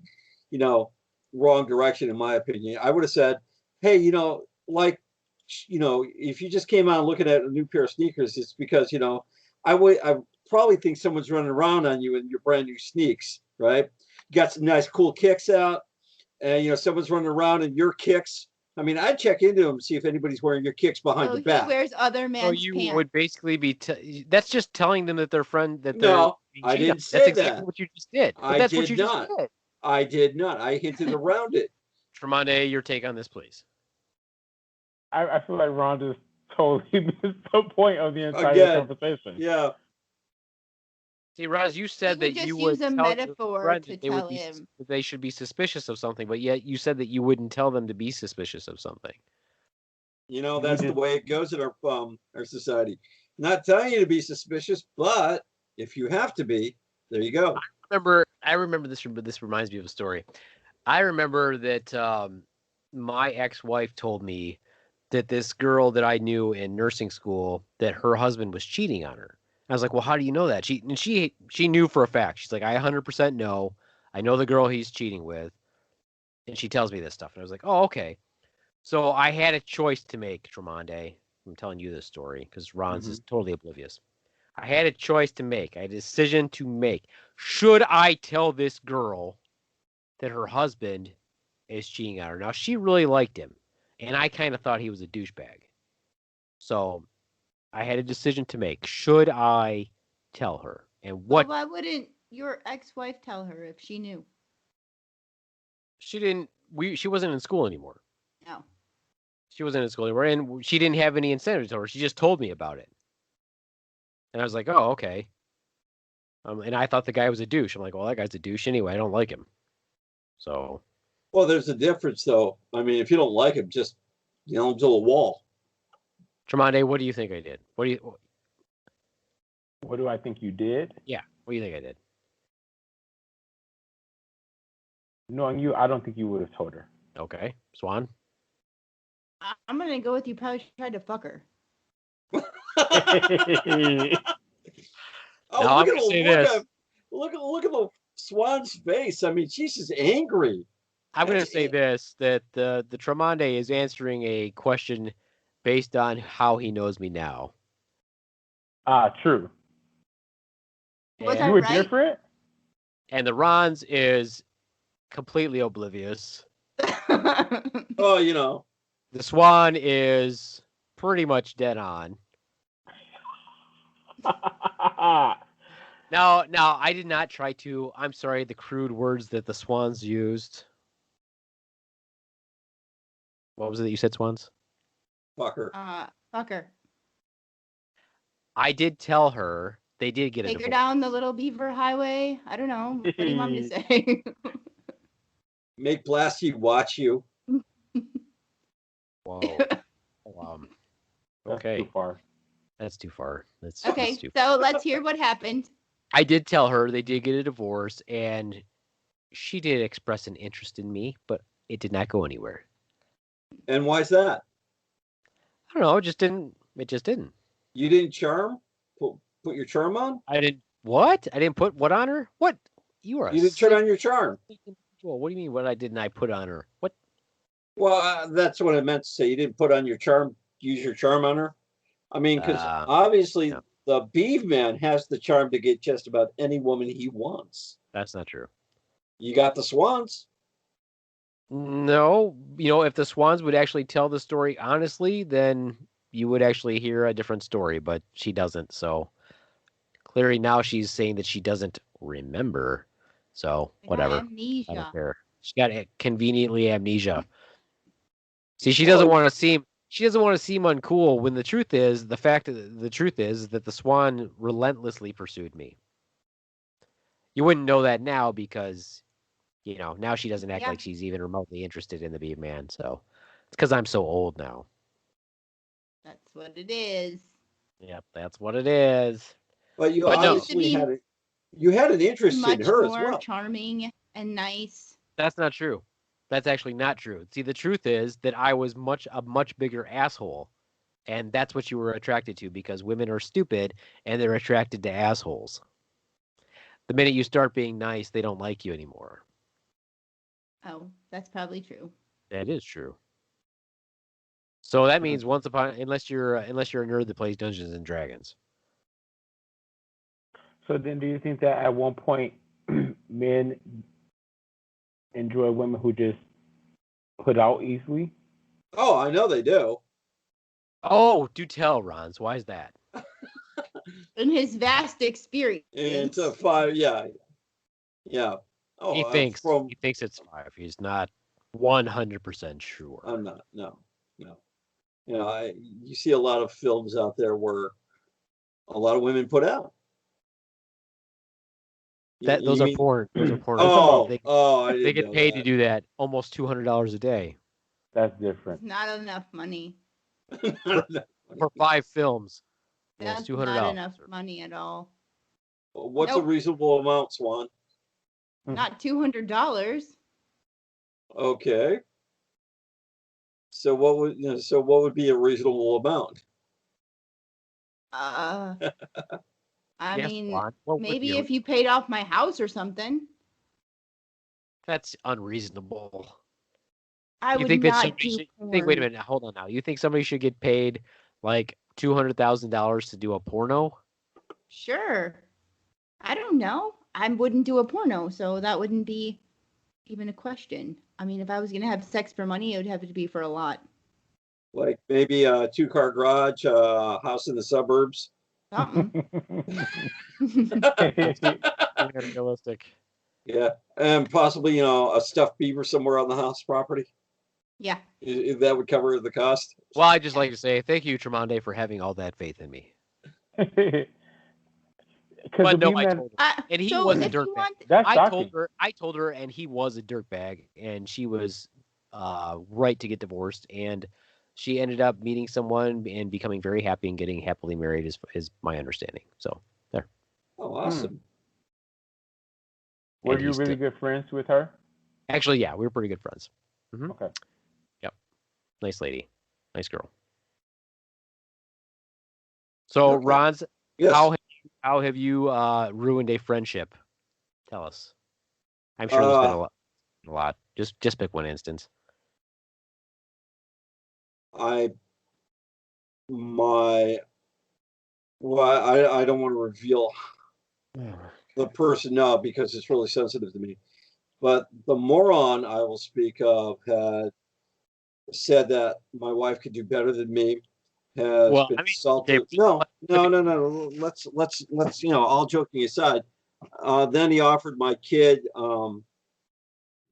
wrong direction, in my opinion. I would have said, hey, if you just came out looking at a new pair of sneakers, it's because, I probably think someone's running around on you in your brand new sneaks, right? You got some nice cool kicks out, and, someone's running around in your kicks. I mean, I'd check into them, see if anybody's wearing your kicks behind your back.
He wears other man's
you
pants.
would basically be, that's just telling them that they're friend, that they're
No, I didn't say
that's
that.
exactly what you just did. But that's what you just did.
I did not. I hinted around it.
Tremonde, your take on this, please.
I feel like Ron just totally missed the point of the entire conversation.
Yeah.
See, Roz, you said that you would
use a metaphor to tell him
they should be suspicious of something, but yet you said that you wouldn't tell them to be suspicious of something.
That's the way it goes in our society. Not telling you to be suspicious, but if you have to be, there you go.
I remember this. This reminds me of a story. I remember that my ex-wife told me that this girl that I knew in nursing school, that her husband was cheating on her. I was like, well, how do you know that? She knew for a fact. She's like, I 100% know. I know the girl he's cheating with. And she tells me this stuff. And I was like, oh, okay. So I had a choice to make, Tremonde. I'm telling you this story because Ron's is totally oblivious. I had a choice to make. I had a decision to make. Should I tell this girl that her husband is cheating on her? Now, she really liked him. And I kind of thought he was a douchebag. So I had a decision to make. Should I tell her? And what?
Well, why wouldn't your ex-wife tell her if she knew?
She didn't. She wasn't in school anymore.
No.
She wasn't in school anymore, and she didn't have any incentive to tell her. She just told me about it, and I was like, "Oh, okay." And I thought the guy was a douche. I'm like, "Well, that guy's a douche anyway. I don't like him." So.
Well, there's a difference, though. I mean, if you don't like him, just nail him to the wall.
Tremonde, what do you think I did? What
do I think you did?
Yeah. What do you think I did?
Knowing you, I don't think you would have told her.
Okay. Swan?
I'm going to go with you probably tried to fuck her.
Look at the Swan's face. I mean, she's just angry.
I'm going to say this, that the Tremonde is answering a question based on how he knows me now.
True.
Was
you were right? Different?
And the Ron's is completely oblivious.
Oh,
The Swan is pretty much dead on. Now, I did not try to, I'm sorry, the crude words that the Swans used. What was it that you said, Swans?
Fucker.
Fucker.
I did tell her they did get a
Take her
divorce.
down the little beaver highway. I don't know. What do you want me to say?
Make Blasty watch you.
Whoa. Um,
That's
okay.
too far.
That's too far. That's
Okay,
too
so let's hear what happened.
I did tell her they did get a divorce, and she did express an interest in me, but it did not go anywhere.
And why's that?
I don't know. It just didn't. It just didn't.
You didn't charm? Put your charm on?
I didn't. What? I didn't put what on her? What? You are a
You didn't turn
sick
on your charm.
individual. What do you mean? What didn't I put on her? What?
Well, that's what I meant to say. You didn't put on your charm, use your charm on her. I mean, because obviously
no.
the Beaveman has the charm to get just about any woman he wants.
That's not true.
You got the Swans.
No, if the Swans would actually tell the story honestly, then you would actually hear a different story, but she doesn't. So clearly now she's saying that she doesn't remember. So whatever.
Amnesia.
I don't care. She got conveniently amnesia. See, she doesn't want to seem uncool when the truth is that the Swan relentlessly pursued me. You wouldn't know that now because now she doesn't act like she's even remotely interested in the Beaveman. So it's because I'm so old now.
That's what it is.
Yep, that's what it is.
But you obviously had an interest in her as well.
Much more charming and nice.
That's not true. That's actually not true. See, the truth is that I was a much bigger asshole, and that's what you were attracted to because women are stupid and they're attracted to assholes. The minute you start being nice, they don't like you anymore.
Oh, that's probably true.
That is true. So that means unless you're a nerd that plays Dungeons and Dragons.
So then, do you think that at one point men enjoy women who just put out easily?
Oh, I know they do.
Oh, do tell, Rons. Why is that?
In his vast experience.
It's a 5, yeah. Oh,
he thinks it's 5. He's not 100% sure.
I'm not. No. You see a lot of films out there where a lot of women put out.
Those are porn. Those are porn. They get paid to do that almost $200 a day.
That's different.
It's not enough money.
For 5 films.
That's
$200.
not enough money at all.
What's a reasonable amount, Swan?
Not $200.
Okay. So what would be a reasonable amount?
I mean, maybe if you paid off my house or something.
That's unreasonable.
I would not do porn.
Wait a minute. Hold on now. You think somebody should get paid like $200,000 to do a porno?
Sure. I don't know. I wouldn't do a porno, so that wouldn't be even a question. I mean, if I was going to have sex for money, it would have to be for a lot.
Like maybe a 2-car garage, house in the suburbs.
Something.
Realistic.
Yeah, and possibly a stuffed beaver somewhere on the house property.
Yeah.
That would cover the cost.
Well, I'd just like to say thank you, Tremonde, for having all that faith in me. But no, I told her, and he was a dirtbag. I told her, and he was a dirtbag, and she was right to get divorced, and she ended up meeting someone and becoming very happy and getting happily married, is my understanding. So there.
Oh, awesome.
Were you really good friends with her?
Actually, yeah, we were pretty good friends. Mm-hmm.
Okay.
Yep. Nice lady. Nice girl. So, okay. Rons, yes. How have you ruined a friendship? Tell us. I'm sure there's been a lot. Just pick one instance.
I don't want to reveal the person now because it's really sensitive to me. But the moron I will speak of had said that my wife could do better than me. Has been insulted. No. Let's all joking aside. Then he offered my kid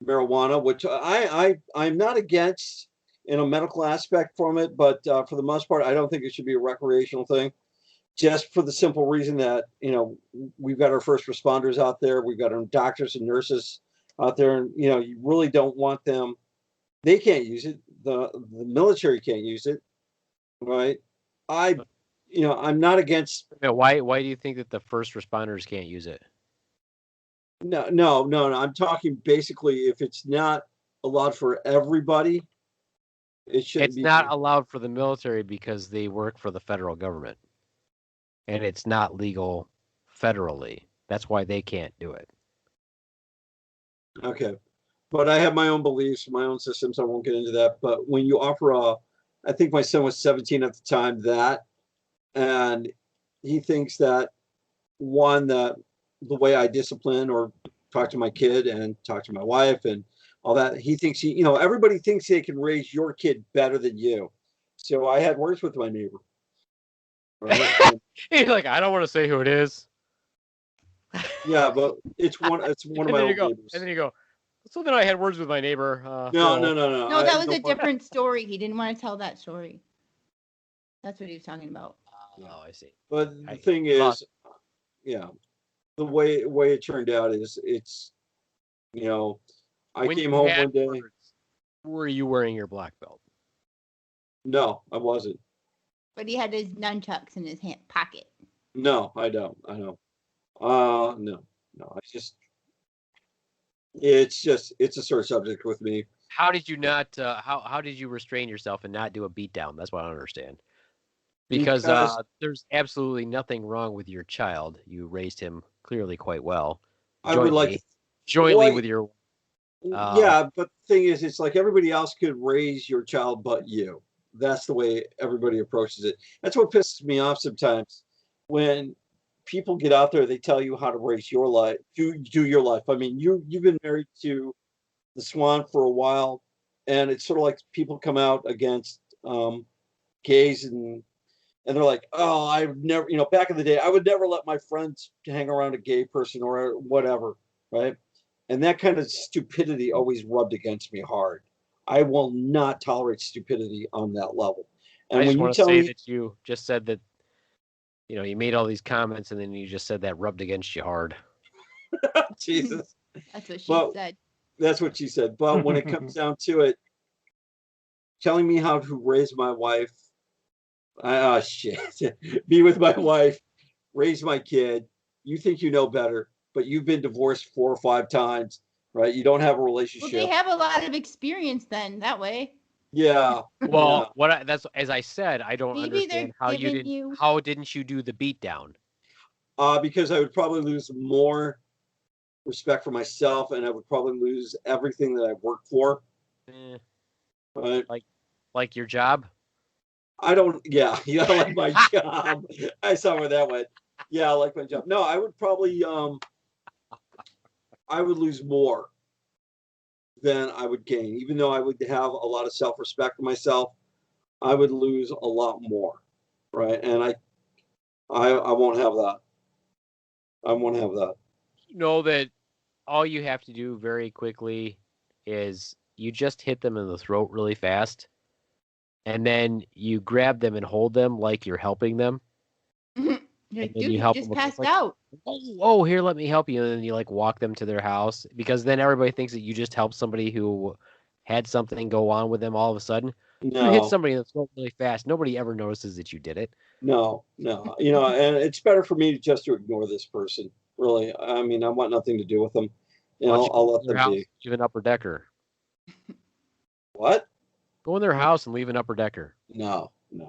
marijuana, which I'm not against in a medical aspect from it, but for the most part, I don't think it should be a recreational thing. just for the simple reason that, we've got our first responders out there, we've got our doctors and nurses out there, and, you really don't want them. They can't use it. The military can't use it, right? I'm not against.
Why do you think that the first responders can't use it?
No. I'm talking basically if it's not allowed for everybody, it shouldn't be.
It's not allowed for the military because they work for the federal government. And it's not legal federally. That's why they can't do it.
Okay. But I have my own beliefs, my own systems. I won't get into that. But when you offer I think my son was 17 at the time, and he thinks that that the way I discipline or talk to my kid and talk to my wife and all that, he thinks everybody thinks they can raise your kid better than you. So I had words with my neighbor. Right?
He's like, I don't want to say who it is.
Yeah, but it's one of my old neighbors.
And then you go, so then I had words with my neighbor.
No.
No, that was a different story. He didn't want to tell that story. That's what he was talking about.
Oh, I see.
But the thing is, the way it turned out is it's, I came home one day.
Were you wearing your black belt?
No, I wasn't.
But he had his nunchucks in his pocket.
No, I don't. I know. No. It's a sore subject with me.
How did you not? How did you restrain yourself and not do a beatdown? That's what I don't understand. Because there's absolutely nothing wrong with your child. You raised him clearly quite well. Jointly with your.
But the thing is, it's like everybody else could raise your child, but you. That's the way everybody approaches it. That's what pisses me off sometimes when people get out there. They tell you how to raise your life, do your life. I mean, you've been married to the Swan for a while, and it's sort of like people come out against gays and they're like, oh, I've never, back in the day, I would never let my friends hang around a gay person or whatever, right? And that kind of stupidity always rubbed against me hard. I will not tolerate stupidity on that level. And
I just
when
want to say that you just said that, you made all these comments and then you just said that rubbed against you hard.
Jesus.
That's what she said.
That's what she said. But when it comes down to it, telling me how to raise my wife, be with my wife, raise my kid. You think you know better, but you've been divorced 4 or 5 times, right? You don't have a relationship.
Well, they have a lot of experience then that way.
Yeah.
Well, that's as I said, I don't understand how how didn't you do the beatdown?
Because I would probably lose more respect for myself, and I would probably lose everything that I've worked for. Right?
Like your job?
I don't. Yeah, like my job. I saw where that went. Yeah, I like my job. No, I would probably. I would lose more than I would gain, even though I would have a lot of self-respect for myself. I would lose a lot more, right? And I won't have that. I won't have that.
Know that all you have to do very quickly is you just hit them in the throat really fast, and then you grab them and hold them like you're helping them.
Dude, you just passed out.
Oh, here, let me help you. And then you walk them to their house, because then everybody thinks that you just helped somebody who had something go on with them all of a sudden.
No.
You hit somebody in the throat really fast. Nobody ever notices that you did it.
No. And it's better for me to ignore this person. Really, I mean, I want nothing to do with them. I'll let them be.
Leave an upper decker.
What?
Go in their house and leave an upper decker.
No.
Do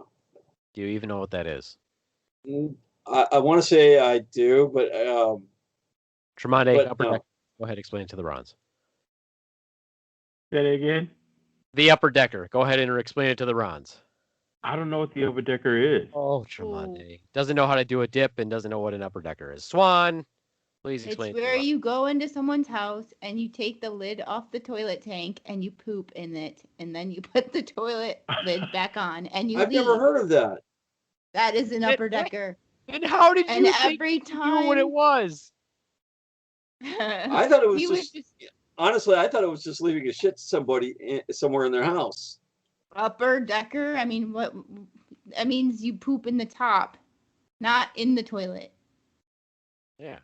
you even know what that is?
I want to say I do, but
Tremonde, upper decker. Go ahead, explain it to the Rons.
Say it again.
The upper decker. Go ahead and explain it to the Rons.
I don't know what the upper decker is.
Oh, Tremonde. Doesn't know how to do a dip and doesn't know what an upper decker is. Swan, please explain.
It's where you go into someone's house and you take the lid off the toilet tank and you poop in it, and then you put the toilet lid back on and you
I've
leave.
never heard of that.
That is an upper decker.
And how did you
every time
knew what it was?
I thought it was honestly, I thought it was just leaving a shit to somebody somewhere in their house.
Upper decker? I mean, what? That means you poop in the top. Not in the toilet.
Yeah.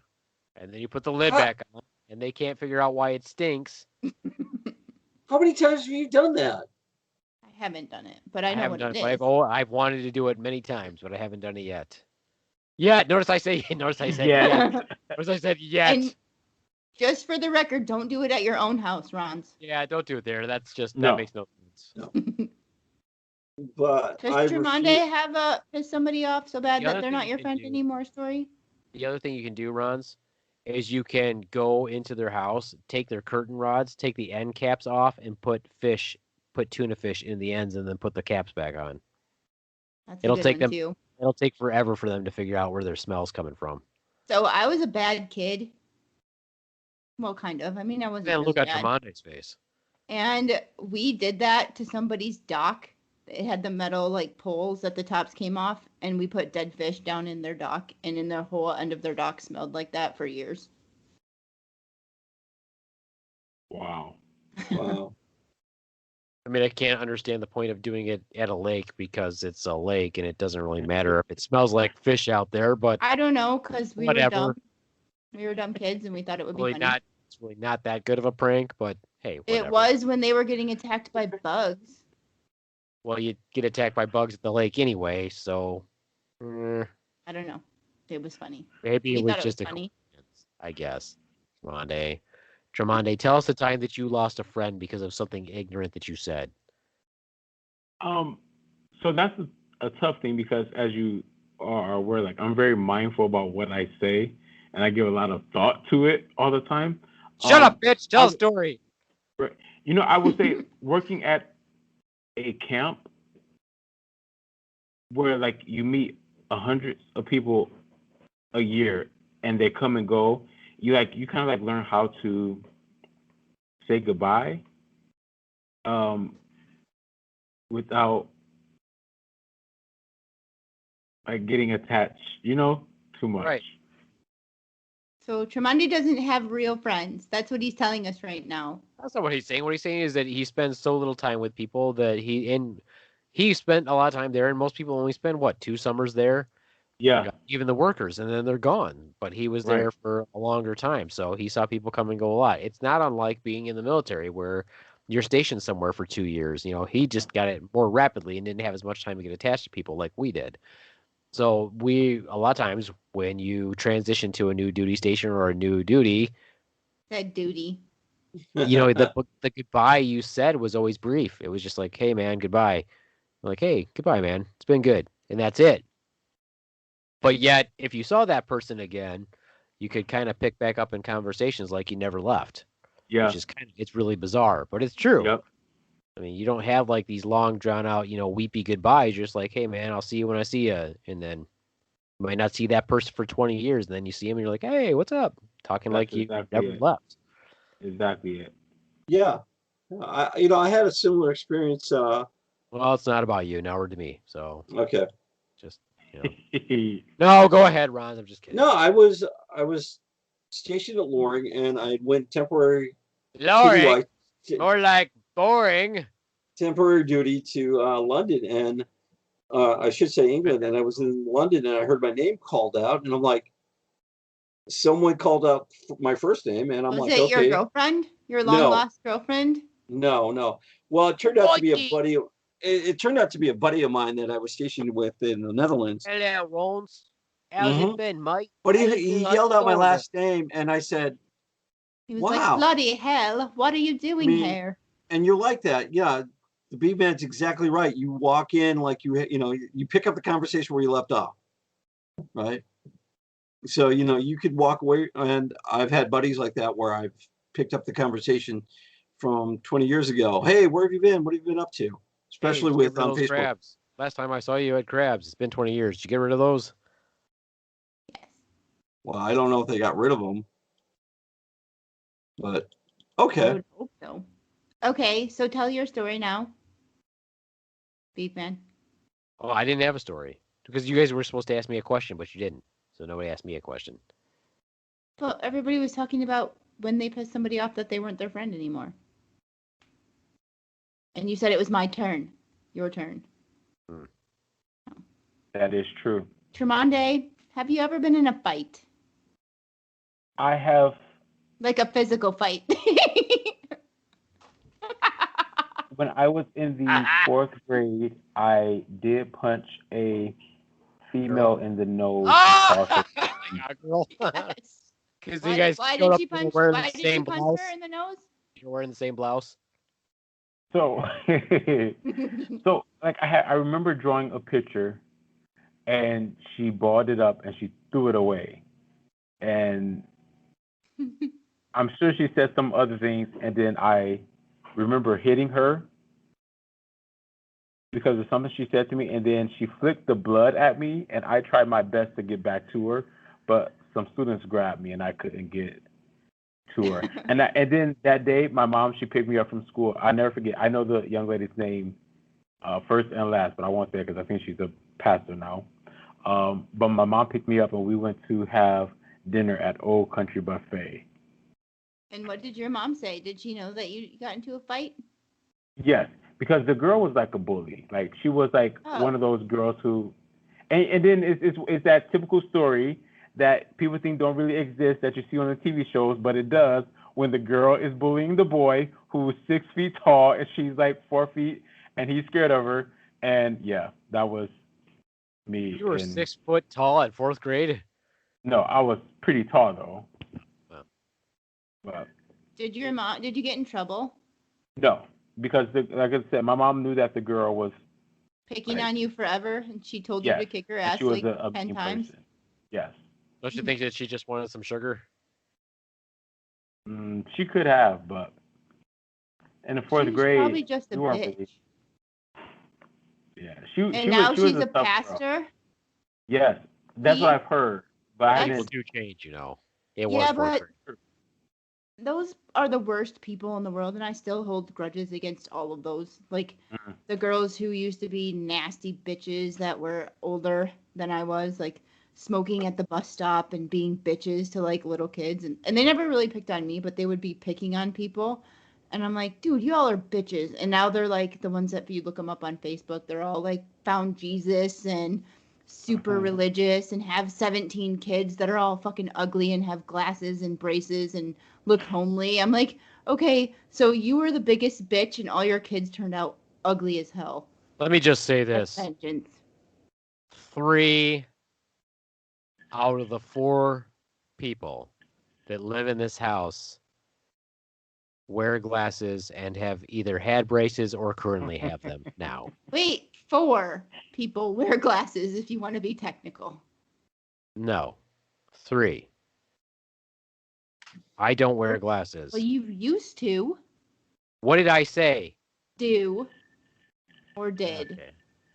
And then you put the lid
Huh.
back on, and they can't figure out why it stinks.
How many times have you done that?
I haven't done it, but I know
haven't
what
done
it
it,
is.
but I've wanted to do it many times, but I haven't done it yet. Yet. Notice I said
Yes.
yet. Notice I said yet.
And just for the record, don't do it at your own house, Rons.
Yeah, don't do it there. That's just
No.
that makes no sense.
But
Does
I
Tremonde
refuse.
have piss somebody off so bad
The
that
other
they're
thing
not
you
your
can
friend
do-
anymore story?
The other thing you can do, Rons, is you can go into their house, take their curtain rods, take the end caps off, and put tuna fish in the ends, and then put the caps back on.
That's
It'll
a good
take
one
them-
too.
It'll take forever for them to figure out where their smell's coming from.
So I was a bad kid. Well, kind of. I mean, I wasn't
Man,
really
look at
bad.
Tremonde's face.
And we did that to somebody's dock. It had the metal like poles that the tops came off, and we put dead fish down in their dock, and in the whole end of their dock smelled like that for years.
Wow.
Wow.
I mean, I can't understand the point of doing it at a lake because it's a lake and it doesn't really matter if it smells like fish out there, but
I don't know, because we were
Whatever.
dumb. We were dumb kids, and we thought it would be funny.
it's really not that good of a prank, but hey, whatever.
It was when they were getting attacked by bugs.
Well, you get attacked by bugs at the lake anyway, so
I don't know. It was funny.
maybe
We
it was
thought
just a
funny.
coincidence, I guess. Tremonde, tell us the time that you lost a friend because of something ignorant that you said.
So that's a tough thing because as you are aware, like I'm very mindful about what I say, and I give a lot of thought to it all the time.
Shut up, bitch! Tell
I-
a story.
I would say working at a camp where like you meet hundreds of people a year and they come and go, you kind of like learn how to say goodbye without like getting attached, too much.
Right.
So Tremonde doesn't have real friends. That's what he's telling us right now.
That's not what he's saying. What he's saying is that he spends so little time with people that he spent a lot of time there, and most people only spend 2 summers there.
Yeah.
Even the workers, and then they're gone. But he was there for a longer time, so he saw people come and go a lot. It's not unlike being in the military where you're stationed somewhere for 2 years. He just got it more rapidly and didn't have as much time to get attached to people like we did. So a lot of times when you transition to a new duty station or a new duty,
Said duty.
the goodbye you said was always brief. It was just like, hey man, goodbye. Like, hey, goodbye, man. It's been good. And that's it. But yet, if you saw that person again, you could kind of pick back up in conversations like you never left.
Yeah.
Which is it's really bizarre, but it's true.
Yep.
I mean, you don't have like these long drawn out, weepy goodbyes. You're just like, hey man, I'll see you when I see you. And then you might not see that person for 20 years. And then you see him and you're like, hey, what's up? Talking
That's
like you
exactly
never
it.
left.
Exactly it.
Yeah. I had a similar experience.
Well, it's not about you. Now we're to me. So
Okay.
just, no, go ahead, Ron. I'm just kidding.
No, I was stationed at Loring, and I went temporary
Loring, more like boring.
temporary duty to London, and I should say England. And I was in London, and I heard my name called out, and I'm like, someone called out my first name, and I'm
Was
like,
it
okay.
your girlfriend? Your long lost girlfriend?
No. Well, it turned out to be a buddy. It turned out to be a buddy of mine that I was stationed with in the Netherlands.
Hello, Rons. How's it been, mate?
But he yelled out my last name, and I said,
He was
wow.
like, bloody hell, what are you doing here?
And you're like that. Yeah, the Beaveman's exactly right. You walk in like you pick up the conversation where you left off, right? So, you could walk away, and I've had buddies like that where I've picked up the conversation from 20 years ago. Hey, where have you been? What have you been up to? Especially with Facebook.
Crabs. Last time I saw you had crabs. It's been 20 years. Did you get rid of those?
Yes.
Well, I don't know if they got rid of them, but
I
okay.
would hope so. Okay, so tell your story now, Beefman.
Oh, I didn't have a story because you guys were supposed to ask me a question, but you didn't. So nobody asked me a question.
Well, everybody was talking about when they pissed somebody off that they weren't their friend anymore. And you said it was my turn. Your turn.
That is true.
Tremonde, have you ever been in a fight?
I have.
Like a physical fight?
When I was in the 4th grade, I did punch a female in the nose and caused her.
Yeah, girl.
Yes.
Because you guys showed up and were wearing
Why
the
did you
same
punch
blouse.
her in the nose?
You're wearing the same blouse.
So, like I remember drawing a picture, and she balled it up and she threw it away, and I'm sure she said some other things, and then I remember hitting her because of something she said to me, and then she flicked the blood at me, and I tried my best to get back to her, but some students grabbed me and I couldn't get to her. And then that day, my mom, she picked me up from school. I never forget. I know the young lady's name first and last, but I won't say it because I think she's a pastor now. But my mom picked me up and we went to have dinner at Old Country Buffet.
And what did your mom say? Did she know that you got into a fight?
Yes, because the girl was like a bully. Like she was like one of those girls who, and then it's that typical story that people think don't really exist that you see on the TV shows, but it does when the girl is bullying the boy who's 6 feet tall and she's like 4 feet and he's scared of her. And yeah, that was me.
You were 6 foot tall at 4th grade?
No, I was pretty tall though.
Wow.
But
did you get in trouble?
No, because like I said, my mom knew that the girl was
picking on you forever, and she told you to kick her ass like 10 times.
Person. Yes.
Don't you think that she just wanted some sugar?
She could have, but in the 4th grade,
probably just a bitch.
Really... Yeah,
she's a pastor.
Girl. Yes, that's what I've heard. But
people do change, you know. It was but
those are the worst people in the world, and I still hold grudges against all of those. Like the girls who used to be nasty bitches that were older than I was, like smoking at the bus stop and being bitches to like little kids, and they never really picked on me, but they would be picking on people. And I'm like, dude, you all are bitches. And now they're like the ones that if you look them up on Facebook, they're all like found Jesus and super religious and have 17 kids that are all fucking ugly and have glasses and braces and look homely. I'm like, okay, so you were the biggest bitch and all your kids turned out ugly as hell.
Let me just say this.
Vengeance.
3 out of the 4 people that live in this house wear glasses and have either had braces or currently have them now.
Wait, 4 people wear glasses if you want to be technical.
No, 3. I don't wear glasses.
Well, you used to.
What did I say?
Do. Or did.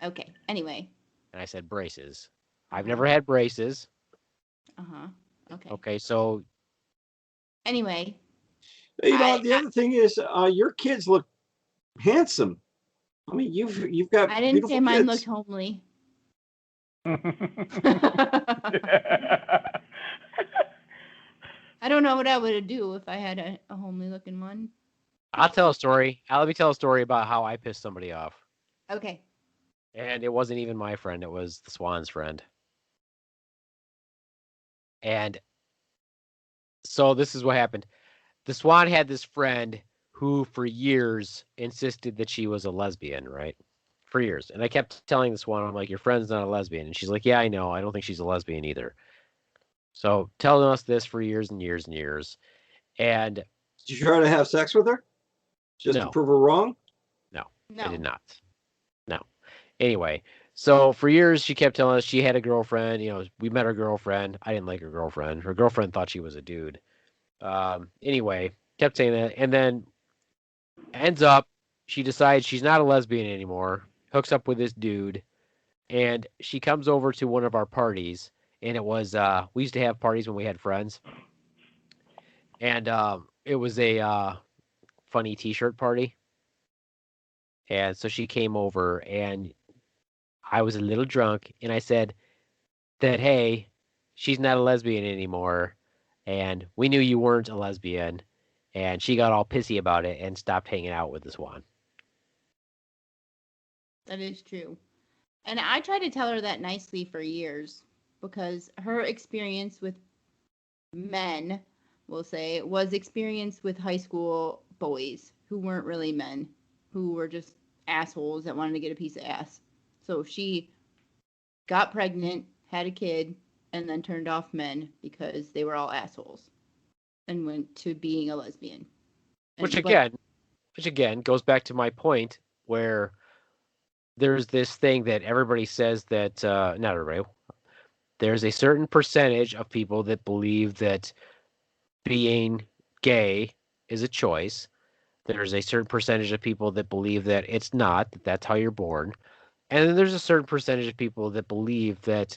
Okay. Anyway.
And I said braces. I've never had braces.
Okay.
Okay, so.
Anyway.
You know, the other thing is, your kids look handsome. I mean, you've got.
I didn't say mine looked homely. I don't know what I would do if I had a homely looking one.
I'll tell a story. Let me tell a story about how I pissed somebody off.
Okay.
And it wasn't even my friend. It was the Swan's friend. And so this is what happened. The Swan had this friend who for years insisted that she was a lesbian, right? For years. And I kept telling the Swan, I'm like, your friend's not a lesbian. And she's like, yeah, I know. I don't think she's a lesbian either. So telling us this for years and years and years. And
did you try to have sex with her? Just to prove her wrong?
No, I did not. No. Anyway, so for years she kept telling us she had a girlfriend. You know, we met her girlfriend. I didn't like her girlfriend. Her girlfriend thought she was a dude. Anyway, kept saying that. And then ends up, she decides she's not a lesbian anymore, hooks up with this dude, and she comes over to one of our parties. And it was, we used to have parties when we had friends. And it was a funny t-shirt party. And so she came over and I was a little drunk and I said that, hey, she's not a lesbian anymore. And we knew you weren't a lesbian. And she got all pissy about it and stopped hanging out with the Swan.
That is true. And I tried to tell her that nicely for years. because her experience with men, we'll say, was experience with high school boys who weren't really men, who were just assholes that wanted to get a piece of ass. So she got pregnant, had a kid, and then turned off men because they were all assholes and went to being a lesbian.
Which again goes back to my point where there's this thing that everybody says that not everybody. There's a certain percentage of people that believe that being gay is a choice. There's a certain percentage of people that believe that it's not, that that's how you're born. And then there's a certain percentage of people that believe that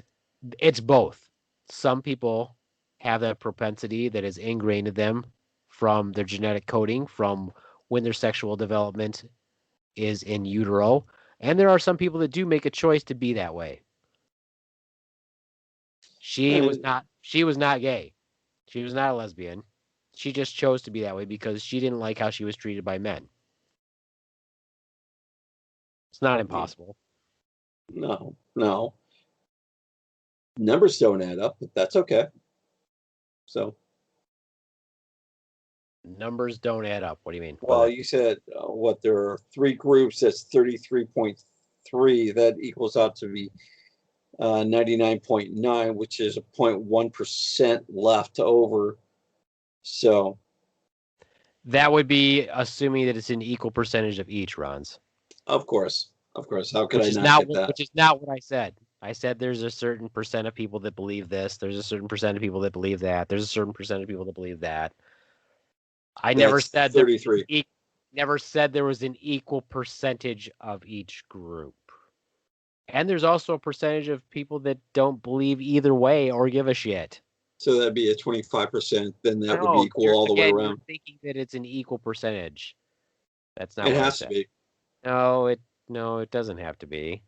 it's both. Some people have that propensity that is ingrained in them from their genetic coding, from when their sexual development is in utero. And there are some people that do make a choice to be that way. She was not gay. She was not a lesbian. She just chose to be that way because she didn't like how she was treated by men. It's not impossible.
No. Numbers don't add up, but that's okay. So
numbers don't add up. What do you mean?
Well, you said there are 3 groups. That's 33.3. That equals out to be 99.9, which is a 0.1% left over. So
that would be assuming that it's an equal percentage of each, Ron's.
Of course. How could I not get that?
Which is not what I said. I said there's a certain percent of people that believe this. There's a certain percent of people that believe that. There's a certain percent of people that believe that. I never said
33.
Never said there was an equal percentage of each group. And there's also a percentage of people that don't believe either way or give a shit.
So that'd be a 25%. Then that would be equal all the way around.
You're thinking that it's an equal percentage. That's not
it
what
has
I said.
to be.
No, it doesn't have to be.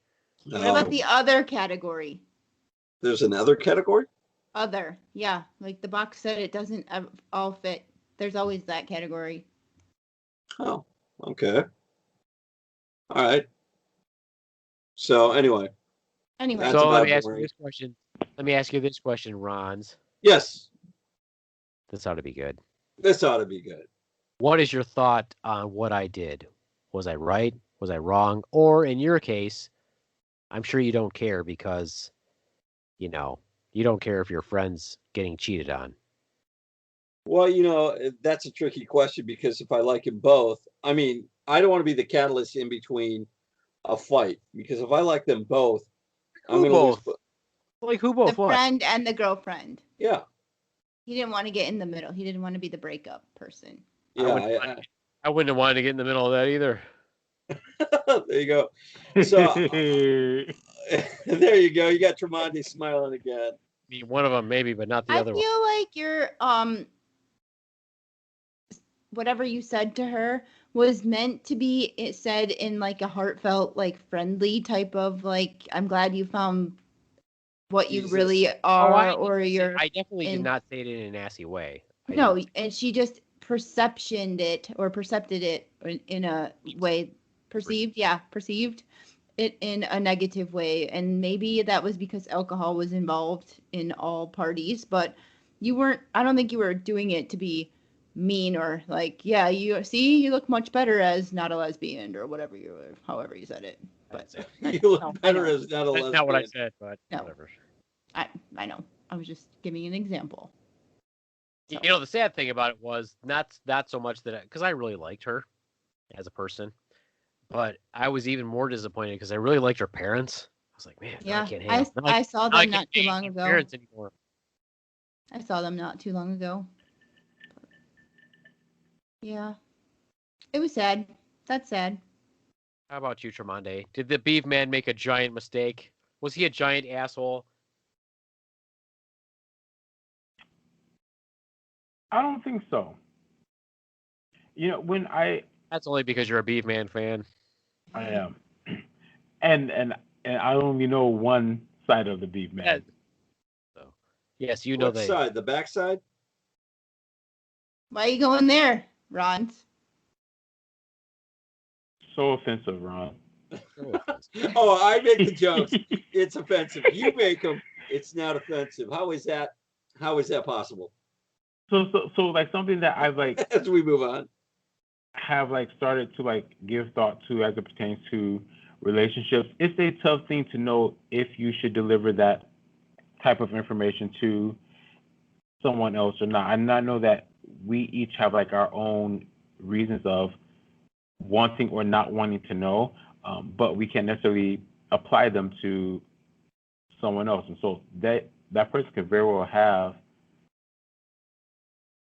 What about the other category?
There's another category?
Other, yeah. Like the box said, it doesn't all fit. There's always that category.
Oh, okay. All right. So anyway.
So let me ask you this question. Let me ask you this question, Ron's.
Yes.
This ought to be good.
This ought to be good.
What is your thought on what I did? Was I right? Was I wrong? Or in your case, I'm sure you don't care because, you don't care if your friend's getting cheated on.
Well, that's a tricky question because if I like them both, I mean, I don't want to be the catalyst in between a fight because if I like them both, I'm going to lose.
Like who both?
The friend and the girlfriend.
Yeah.
He didn't want to get in the middle. He didn't want to be the breakup person.
Yeah.
I wouldn't have wanted to get in the middle of that either.
There you go. So there you go. You got Tremonti smiling again.
I mean, one of them maybe, but not the other one.
I feel like your whatever you said to her was meant to be said in like a heartfelt, like friendly type of like, I'm glad you found what you really are,
I definitely did not say it in a nasty way.
And she just percepted it in a way perceived it in a negative way, and maybe that was because alcohol was involved in all parties, but I don't think you were doing it to be mean or like, yeah, you look much better as not a lesbian or however you said it. But
you look better as not a lesbian.
That's not what I said, but whatever.
I know. I was just giving an example.
So. The sad thing about it was not so much that because I really liked her as a person, but I was even more disappointed because I really liked her parents. I was like, man, I can't hang out.
I saw them not too long ago.
Parents anymore.
I saw them not too long ago. Yeah, it was sad. That's sad.
How about you, Tremonti? Did the Beaveman make a giant mistake? Was he a giant asshole?
I don't think so.
That's only because you're a Beaveman fan.
I am. And I only know one side of the Beaveman.
Yeah. So, yes, you know
what side? The back side?
Why are you going there, Ron?
So offensive, Ron.
Oh, I make the jokes. It's offensive. You make them. It's not offensive. How is that possible?
So like something that I've like
As we move on.
have like started to like give thought to as it pertains to relationships. It's a tough thing to know if you should deliver that type of information to someone else or not. And I know that we each have like our own reasons of wanting or not wanting to know, but we can't necessarily apply them to someone else. And so that person could very well have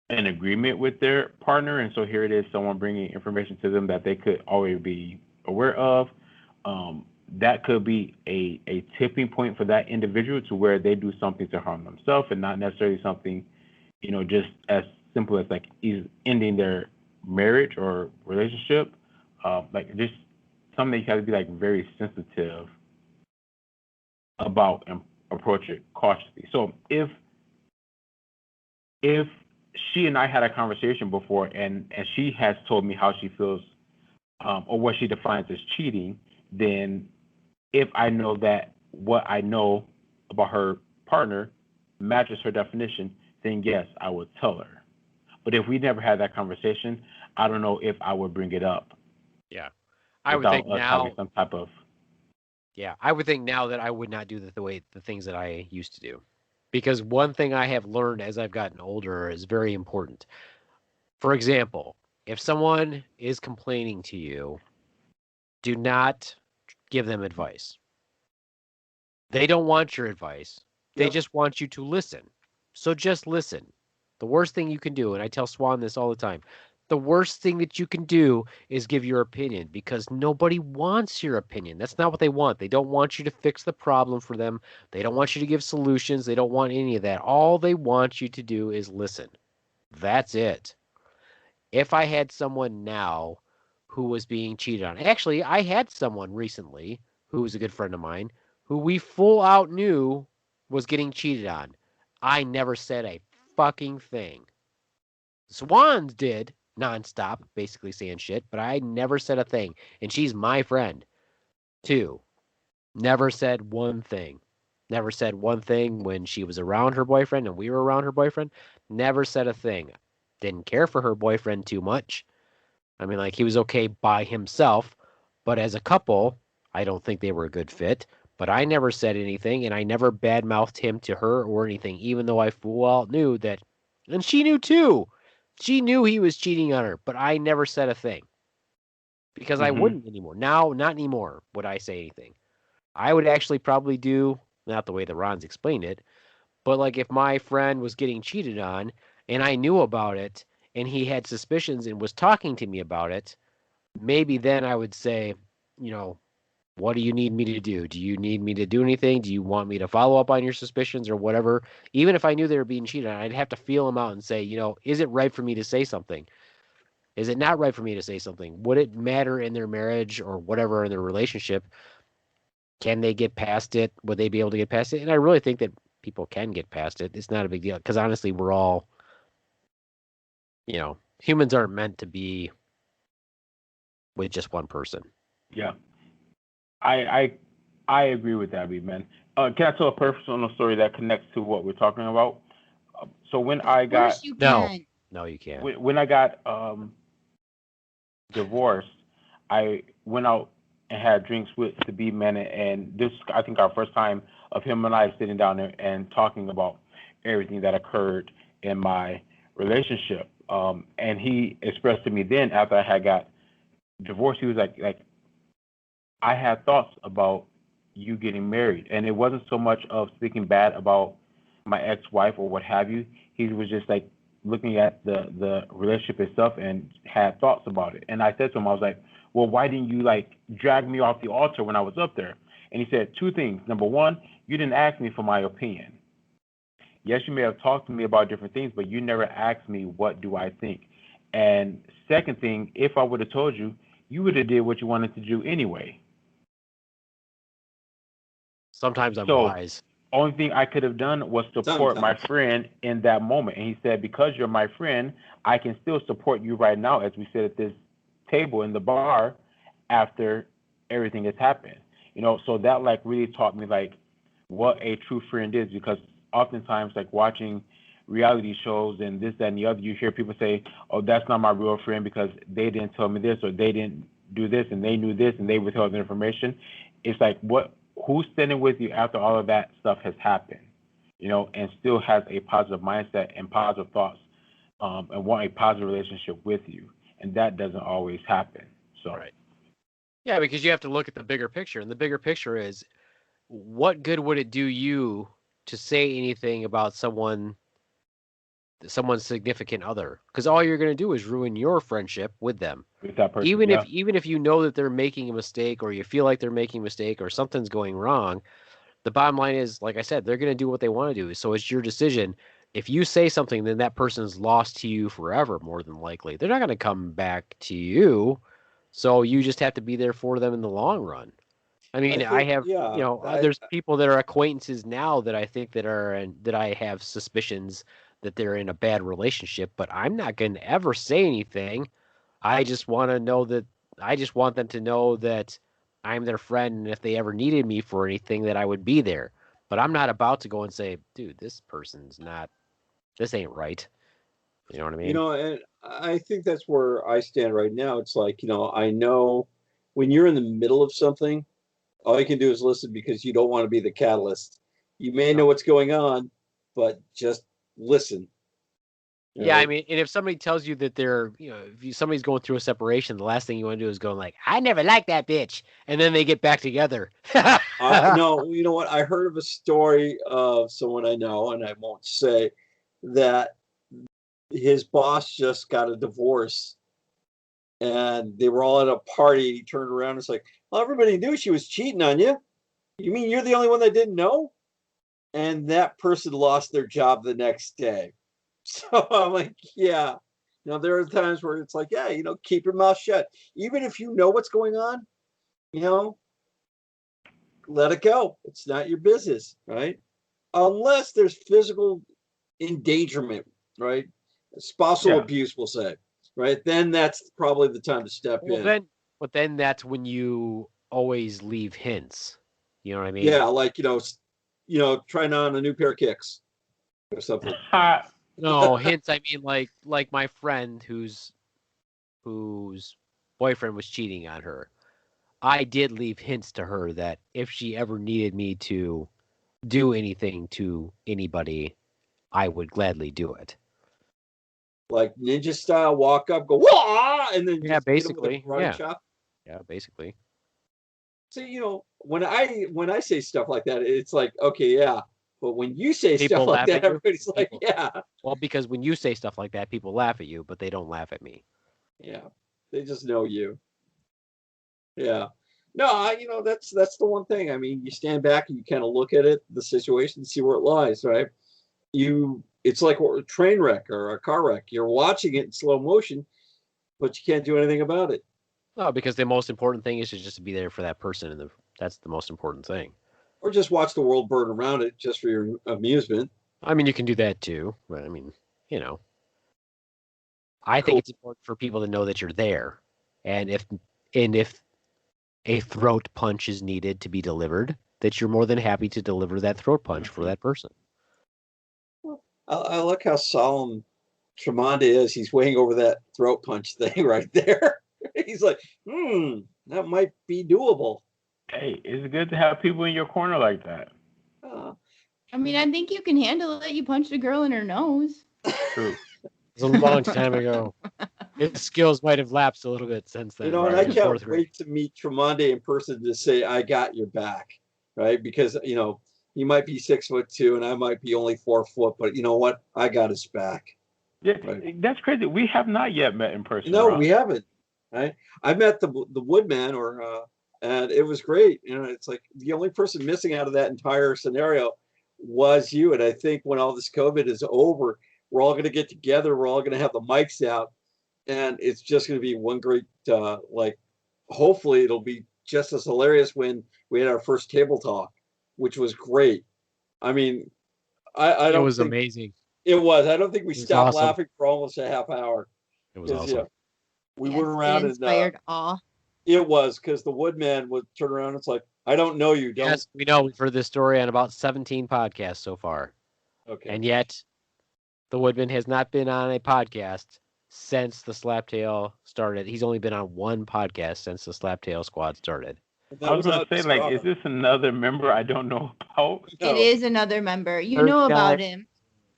an agreement with their partner, and so here it is, someone bringing information to them that they could already be aware of. That could be a tipping point for that individual to where they do something to harm themselves, and not necessarily something, just as simple as like ending their marriage or relationship. Like just something you have to be like very sensitive about and approach it cautiously. So if she and I had a conversation before, and she has told me how she feels, or what she defines as cheating, then if I know that what I know about her partner matches her definition, then yes, I would tell her. But if we never had that conversation, I don't know if I would bring it up.
Yeah. I would think
us
now
having some type of.
Yeah, I would think now that I would not do the things that I used to do. Because one thing I have learned as I've gotten older is very important. For example, if someone is complaining to you, do not give them advice. They don't want your advice. They
Yep.
just want you to listen. So just listen. The worst thing you can do, and I tell Swan this all the time, the worst thing that you can do is give your opinion, because nobody wants your opinion. That's not what they want. They don't want you to fix the problem for them. They don't want you to give solutions. They don't want any of that. All they want you to do is listen. That's it. If I had someone now who was being cheated on, actually, I had someone recently who was a good friend of mine who we full out knew was getting cheated on. I never said a fucking thing. Swans did nonstop, basically saying shit, but I never said a thing. And she's my friend, too. Never said one thing. Never said one thing when she was around her boyfriend and we were around her boyfriend. Never said a thing. Didn't care for her boyfriend too much. I mean, like, he was okay by himself, but as a couple, I don't think they were a good fit. But I never said anything, and I never badmouthed him to her or anything, even though I full well knew that, and she knew too. She knew he was cheating on her, but I never said a thing because I wouldn't anymore. Now, not anymore would I say anything. I would actually probably do, not the way that Ron's explained it, but like if my friend was getting cheated on and I knew about it and he had suspicions and was talking to me about it, maybe then I would say, what do you need me to do? Do you need me to do anything? Do you want me to follow up on your suspicions or whatever? Even if I knew they were being cheated on, I'd have to feel them out and say, is it right for me to say something? Is it not right for me to say something? Would it matter in their marriage or whatever in their relationship? Can they get past it? Would they be able to get past it? And I really think that people can get past it. It's not a big deal because honestly, we're all, humans aren't meant to be with just one person.
Yeah, I agree with that, Beaveman. Can I tell a personal story that connects to what we're talking about? So when I
Of course
got
you can.
No, you can't.
when I got divorced, I went out and had drinks with the Beaveman, and this I think our first time of him and I sitting down there and talking about everything that occurred in my relationship. And he expressed to me then after I had got divorced, he was like I had thoughts about you getting married, and it wasn't so much of speaking bad about my ex-wife or what have you. He was just like looking at the relationship itself and had thoughts about it. And I said to him, I was like, well, why didn't you like drag me off the altar when I was up there? And he said two things. Number one, you didn't ask me for my opinion. Yes, you may have talked to me about different things, but you never asked me what do I think. And second thing, if I would have told you, you would have did what you wanted to do anyway.
Sometimes I'm
So
wise.
only thing I could have done was support my friend in that moment. And he said, because you're my friend, I can still support you right now as we sit at this table in the bar after everything has happened. So that like really taught me like what a true friend is, because oftentimes, like watching reality shows and this, that, and the other, you hear people say, "Oh, that's not my real friend because they didn't tell me this, or they didn't do this, and they knew this, and they withheld the information." It's like, what? Who's standing with you after all of that stuff has happened, and still has a positive mindset and positive thoughts, and want a positive relationship with you, and that doesn't always happen. So,
Right. Yeah, because you have to look at the bigger picture, and the bigger picture is, what good would it do you to say anything about someone's significant other? Because all you're going to do is ruin your friendship with them.
with that person,
Even
yeah.
if you know that they're making a mistake, or you feel like they're making a mistake, or something's going wrong, the bottom line is, like I said, they're going to do what they want to do. So it's your decision. If you say something, then that person's lost to you forever, more than likely. They're not going to come back to you. So you just have to be there for them in the long run. I mean, I
think,
have,
yeah,
there's people that are acquaintances now that I think that I have suspicions that they're in a bad relationship, but I'm not going to ever say anything. I just want them to know that I'm their friend, and if they ever needed me for anything, that I would be there. But I'm not about to go and say, dude, this ain't right. You know what I mean?
and I think that's where I stand right now. It's like, I know when you're in the middle of something, all you can do is listen because you don't want to be the catalyst. You may know
No.
what's going on, but just listen.
Yeah, I mean, and if somebody tells you that if somebody's going through a separation, the last thing you want to do is go like, I never liked that bitch, and then they get back together.
No, you know what? I heard of a story of someone I know, and I won't say, that his boss just got a divorce, and they were all at a party. He turned around and was like, "Well, everybody knew she was cheating on you. You mean you're the only one that didn't know?" And that person lost their job the next day. So I'm like, yeah. There are times where it's like, yeah, keep your mouth shut. Even if you know what's going on, you know, let it go. It's not your business, right? Unless there's physical endangerment, right? Spousal
Yeah.
abuse, we'll say, right? Then that's probably the time to step
Well,
in.
then that's when you always leave hints. You know what I mean?
Yeah, like trying on a new pair of kicks or something.
No, hints. I mean, like my friend whose boyfriend was cheating on her. I did leave hints to her that if she ever needed me to do anything to anybody, I would gladly do it.
Like ninja style, walk up, go wah, and then
Yeah,
just hit him with a
basically.
karate chop.
Yeah, basically.
So when I say stuff like that, it's like, okay, yeah. But when you say
People
stuff like
laugh
that,
at you.
everybody's like, yeah,
Well, because when you say stuff like that, people laugh at you, but they don't laugh at me.
yeah. They just know you. Yeah. No, that's the one thing. I mean, you stand back and you kind of look at it, the situation, see where it lies, right? It's like a train wreck or a car wreck. You're watching it in slow motion, but you can't do anything about it.
No, because the most important thing is to just be there for that person, and that's the most important thing.
Or just watch the world burn around it just for your amusement.
I mean, you can do that too, but I mean, I think
Cool.
it's important for people to know that you're there, and if a throat punch is needed to be delivered, that you're more than happy to deliver that throat punch for that person.
I like how solemn Tremonde is. He's weighing over that throat punch thing right there. He's like, that might be doable.
Hey, it's good to have people in your corner like that.
I mean, I think you can handle it. You punched a girl in her nose.
True.
It was a long time ago. His skills might have lapsed a little bit since then.
And I can't wait to meet Tremonde in person to say, I got your back, right? Because, he might be 6'2" and I might be only 4 foot, but you know what? I got his back.
Yeah,
right?
That's crazy. We have not yet met in person.
No,
Ron.
we haven't. Right? I met the Woodman, and it was great. It's like the only person missing out of that entire scenario was you. And I think when all this COVID is over, we're all going to get together. We're all going to have the mics out, and it's just going to be one great. Hopefully, it'll be just as hilarious when we had our first table talk, which was great. I mean, I don't.
It was
think,
amazing.
It was. I don't think we stopped
awesome.
laughing for almost a half hour.
It was awesome.
We went around
it inspired awe.
It was because the Woodman would turn around. It's like, I don't know you. Don't.
Yes, we know. We've heard this story on about 17 podcasts so far.
Okay.
And yet, the Woodman has not been on a podcast since the Slaptail started. He's only been on one podcast since the Slaptail Squad started.
I was going to say, like, is this another member I don't know about?
It is another member. You know about him,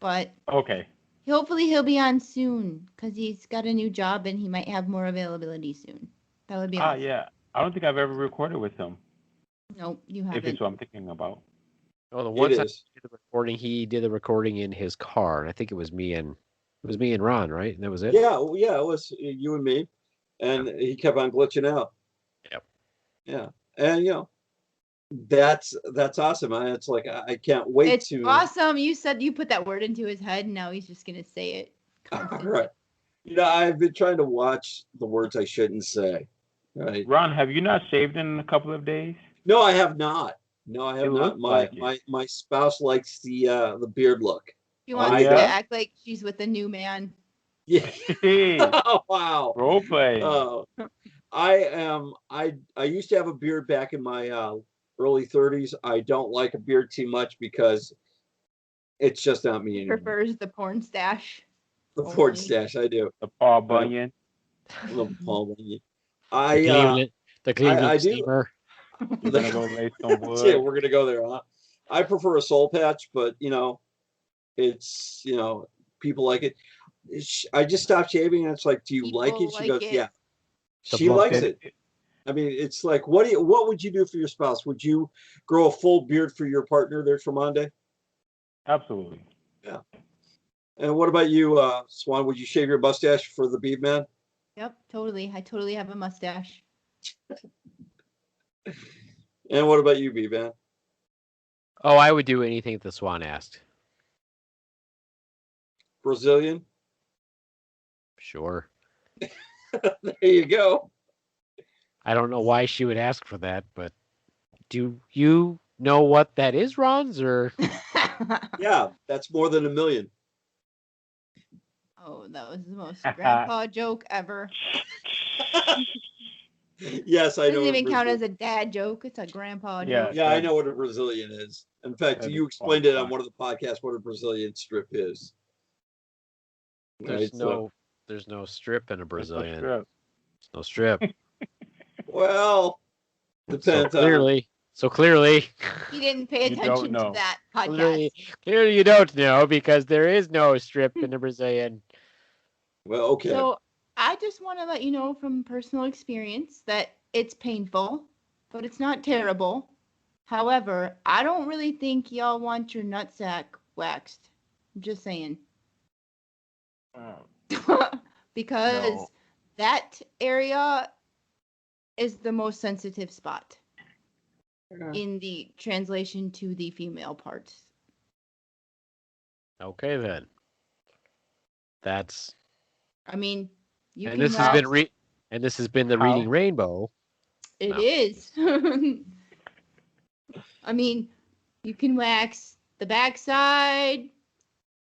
but
okay.
Hopefully he'll be on soon because he's got a new job and he might have more availability soon. That would be awesome.
Yeah. I don't think I've ever recorded with him.
Nope, you haven't.
If it's what I'm thinking about.
Oh, the one time he did the recording in his car, and I think it was me and Ron, right? And that was it.
Yeah, it was you and me, and he kept on glitching out.
Yep.
Yeah, and that's awesome. It's like I can't wait
It's awesome. You said you put that word into his head, and now he's just gonna say it constantly.
Right. I've been trying to watch the words I shouldn't say. Right.
Ron, have you not shaved in a couple of days?
No, I have not. No, I have not.
Like
my spouse likes the beard look.
She wants to act like she's with a new man.
Yeah. Oh, wow.
Role play.
I used to have a beard back in my early 30s. I don't like a beard too much because it's just not me anymore.
Prefers the porn stash.
The porn stash, I do.
The Paul Bunyan.
The Paul Bunyan.
The Cleveland
I do.
steamer.
We're gonna go lay some wood.
Yeah, we're gonna go there, huh? I prefer a soul patch, but it's people like it. I just stopped shaving, and it's like, do you like it? She goes, yeah. She likes it. I mean, it's like, what would you do for your spouse? Would you grow a full beard for your partner there, Tremonde?
Absolutely.
Yeah. And what about you, Swan? Would you shave your mustache for the Beaveman?
Yep, totally. I totally have a mustache.
And what about you, Beaveman?
Oh, I would do anything the Swan asked.
Brazilian?
Sure.
There you go.
I don't know why she would ask for that, but do you know what that is, Ron's? Or
yeah, that's more than $1 million.
Oh, that was the most grandpa joke ever.
Yes, I know.
Doesn't even count as a dad joke. It's a grandpa joke.
Yeah, I know what a Brazilian is. In fact, you explained it on one of the podcasts what a Brazilian strip is.
There's no strip in a Brazilian. There's no strip.
Well, depends.
So clearly,
he didn't pay attention to that podcast.
Clearly, you don't know because there is no strip in a Brazilian.
Well, okay.
So I just want to let you know from personal experience that it's painful, but it's not terrible. However, I don't really think y'all want your nutsack waxed. I'm just saying. Because that area is the most sensitive spot in the translation to the female parts.
Okay, then. That's.
I mean,
this has been the Reading Rainbow.
It is. I mean, you can wax the backside,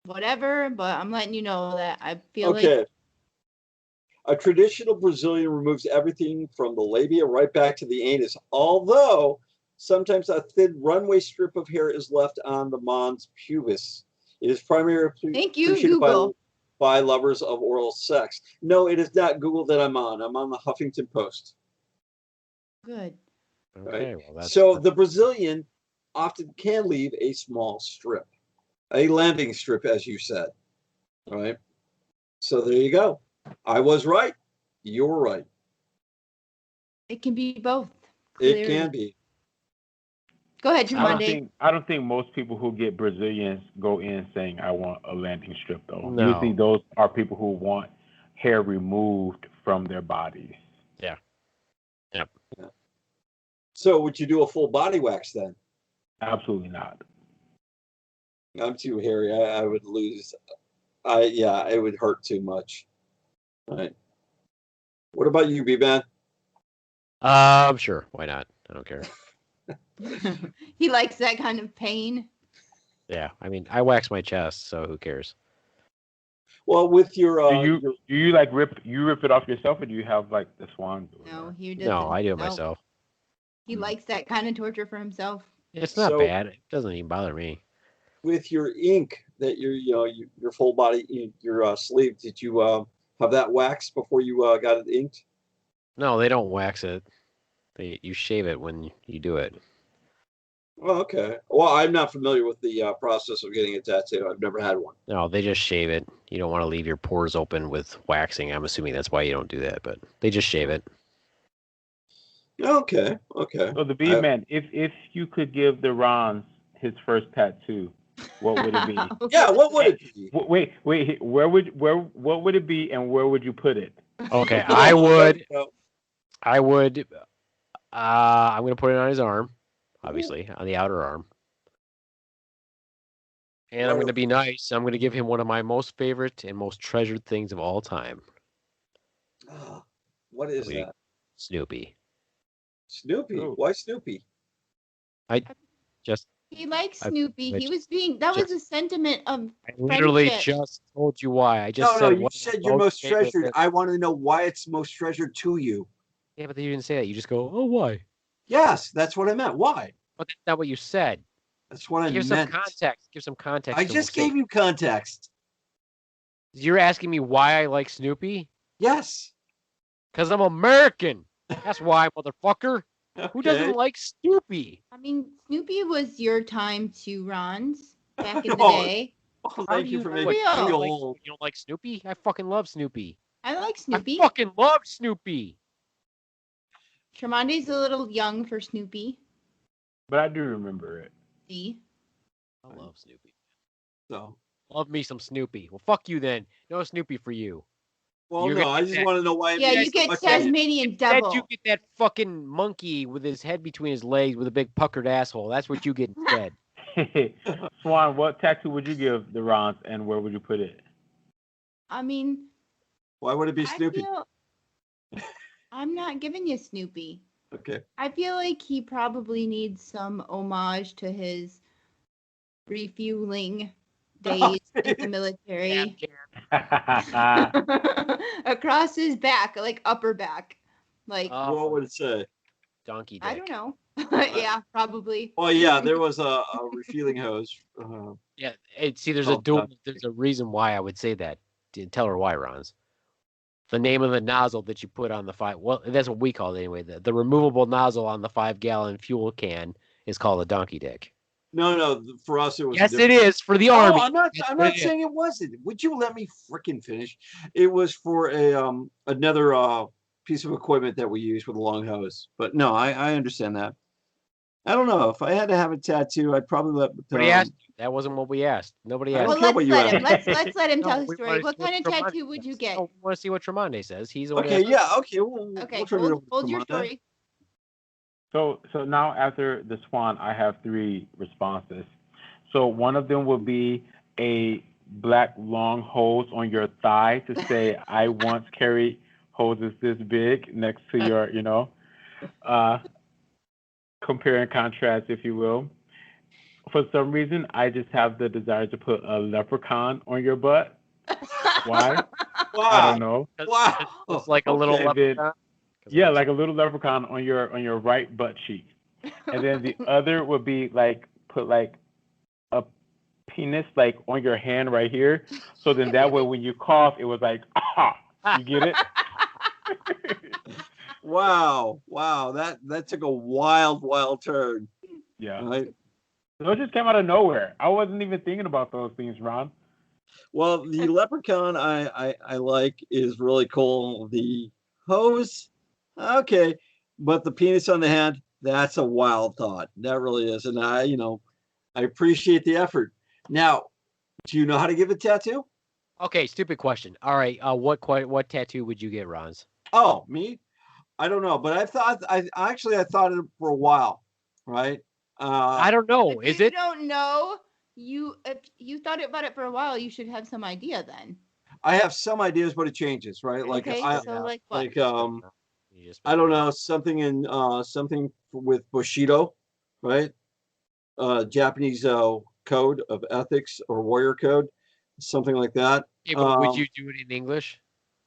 whatever, but I'm letting you know that I feel like.
A traditional Brazilian removes everything from the labia right back to the anus, although sometimes a thin runway strip of hair is left on the mons pubis. It is primarily appreciated by lovers of oral sex. No, it is not Google that I'm on. I'm on the Huffington Post.
Good.
Okay,
right? So the Brazilian often can leave a small strip, a landing strip, as you said. All right. So there you go. I was right. You're right.
It can be both.
Clearly. It can be.
Go ahead, Tremonde.
I don't think most people who get Brazilians go in saying, I want a landing strip, though.
No.
Usually those are people who want hair removed from their bodies.
Yeah. Yep.
Yeah. So would you do a full body wax then?
Absolutely not.
I'm too hairy. I would lose. It would hurt too much. Right. What about you, B-Man?
Sure. Why not? I don't care.
He likes that kind of pain.
Yeah, I mean, I wax my chest, so who cares?
Well, with your
do you like rip it off yourself, or do you have like the Swan?
No, he doesn't.
No, I do it myself.
He likes that kind of torture for himself.
It's not
So-
bad. It doesn't even bother me.
With your ink that your full body ink, your sleeve, did you have that waxed before you got it inked?
No, they don't wax it. You shave it when you do it.
Oh, okay. Well, I'm not familiar with the process of getting a tattoo. I've never had one.
No, they just shave it. You don't want to leave your pores open with waxing. I'm assuming that's why you don't do that, but they just shave it.
Okay. Okay.
So the Beaveman, if you could give the Rons his first tattoo, what would it be?
Yeah. What would it be?
Wait. What would it be, and where would you put it?
Okay,
Oh,
I would. I'm gonna put it on his arm, obviously, on the outer arm. And I'm gonna be nice. I'm gonna give him one of my most favorite and most treasured things of all time.
What is
Wait.
that?
Snoopy.
Snoopy.
Oh.
Why Snoopy?
Just
He likes
I-
Snoopy.
I
He was being. That was a sentiment of.
I literally
Friendship.
just told you why. I just
No,
said
you
what
said
my
you're most
favorite
treasured.
thing-
I want to know why it's most treasured to you.
Yeah, but you didn't say that. You just go, oh, why?
Yes, that's what I meant. Why?
But that's not what you said.
That's what I
Give some
meant.
context. Give some context.
I
and
just
we'll
gave you context.
You're asking me why I like Snoopy?
Yes.
Because I'm American. That's why, motherfucker. Who
Okay.
doesn't like Snoopy?
I mean, Snoopy was your time too, Ron's back in the
Oh,
day.
Oh,
How
thank
do
you for
know
making
what-
me
real?
you
feel
don't like-
old.
You don't like Snoopy? I fucking love Snoopy.
I like Snoopy.
I fucking love Snoopy.
Tremonde's a little young for Snoopy.
But I do remember it.
See?
I love Snoopy.
So,
Love me some Snoopy. Well, fuck you then. No Snoopy for you.
well,
You're
no,
gonna
I
get
just
that-
want to know why. it
Yeah,
means
you
so
get
much to you.
Tasmanian
Instead,
devil.
you get that fucking monkey with his head between his legs with a big puckered asshole. That's what you get instead.
Swan, what tattoo would you give the Rons, and where would you put it?
I mean,
Why would it be
I
Snoopy?
feel I'm not giving you Snoopy.
Okay.
I feel like he probably needs some homage to his refueling days in the military. Across his back, like upper back. Like,
What would it say?
Donkey dick.
I don't know. Yeah, probably.
Oh yeah, there was a refueling hose.
Yeah, see, there's
Oh, God.
there's a reason why I would say that. Tell her why, Rons. The name of the nozzle that you put on the well, that's what we call it anyway. The removable nozzle on the 5-gallon fuel can is called a donkey dick.
No, for us it was.
Yes,
different.
it is for the
No,
army.
I'm not.
That's
I'm
what
not
it is.
saying it wasn't. Would you let me freaking finish? It was for a another piece of equipment that we use with a long hose. But no, I understand that. I don't know if I had to have a tattoo, I'd probably let.
But he asked you. That wasn't what we asked. Nobody
I
asked.
don't
Well,
care what
let's
you
let him.
ask.
Let's let him
No,
tell the
we
story.
wanna
What
see
kind of
Tremonti
tattoo would you
says.
get?
No, we want to see what Tremonti says. He's the one who
Okay,
asked.
yeah, okay. We'll
Okay,
turn it over
hold
to
your
Monday.
story.
So now after the Swan, I have 3 responses. So one of them will be a black long hose on your thigh to say, I once carried hoses this big next to your, compare and contrast, if you will. For some reason, I just have the desire to put a leprechaun on your butt. Why? I don't know.
Wow.
It's like a little
Okay,
leprechaun.
Yeah, like a little leprechaun on your right butt cheek. And then the other would be like put like a penis like on your hand right here. So then that way when you cough, it was like, ah, you get it?
Wow. That took a wild turn.
Yeah.
Right.
So it just came out of nowhere. I wasn't even thinking about those things, Ron.
Well, the leprechaun I like is really cool. The hose, okay, but the penis on the hand, that's a wild thought. That really is, and I appreciate the effort. Now, do you know how to give a tattoo?
Okay, stupid question. All right, what tattoo would you get, Ron's?
Oh, me? I don't know, but I thought it for a while, right?
I don't know.
If
Is
you
it?
don't know, if you thought about it for a while, you should have some idea then.
I have some ideas, but it changes, right? Like
Okay,
I
so like what?
like I don't know, something in something with Bushido, right? Japanese code of ethics or warrior code, something like that.
Yeah, but would you do it in English?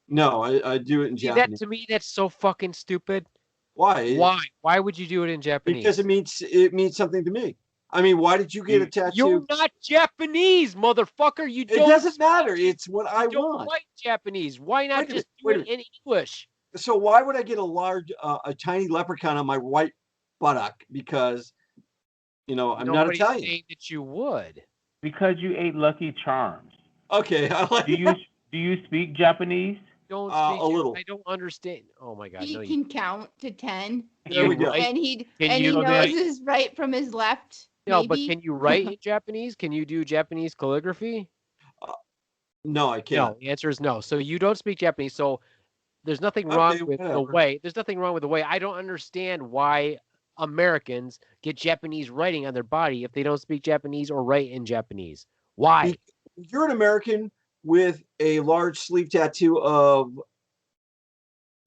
No, I do it in
See,
Japanese.
to me, that's so fucking stupid.
Why?
Why would you do it in Japanese?
Because it means something to me. I mean, why did you get a tattoo?
You're not Japanese, motherfucker. You
It
don't.
doesn't matter. It's what I
don't
want.
write Japanese. Why not
Wait a
just
minute,
do it in English?
So why would I get a tiny leprechaun on my right buttock? Because I'm not
Nobody's
Italian.
saying that you would.
Because you ate Lucky Charms.
Okay, I like
Do you speak Japanese?
Don't speak
a little.
I don't understand. Oh my god,
He
no,
can count to 10.
There we go.
And he
you
knows his right from his left.
No,
maybe.
but can you write in Japanese? Can you do Japanese calligraphy?
No, I can't.
No, the answer is no. So you don't speak Japanese. So there's nothing wrong with the way. There's nothing wrong with the way. I don't understand why Americans get Japanese writing on their body if they don't speak Japanese or write in Japanese. Why?
You're an American with a large sleeve tattoo of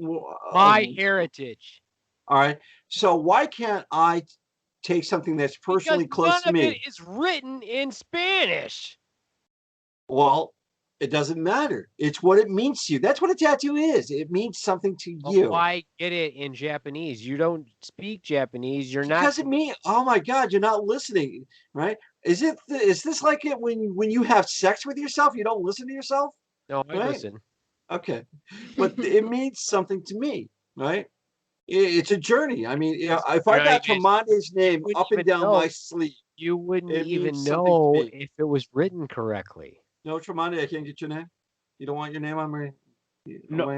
my heritage.
All right. So why can't I take something that's personally close to me?
None of it is written in Spanish.
Well, it doesn't matter. It's what it means to you. That's what a tattoo is. It means something to you.
Why get it in Japanese? You don't speak Japanese. You're not.
Because it means, oh my God, you're not listening, right? Is this like it when you have sex with yourself? You don't listen to yourself?
No, I listen.
Okay, but it means something to me, right? It's a journey. I mean, if I got Tremonde's name up and down my sleeve,
you wouldn't even know if it was written correctly.
No, Tremonde, I can't get your name. You don't want your name on my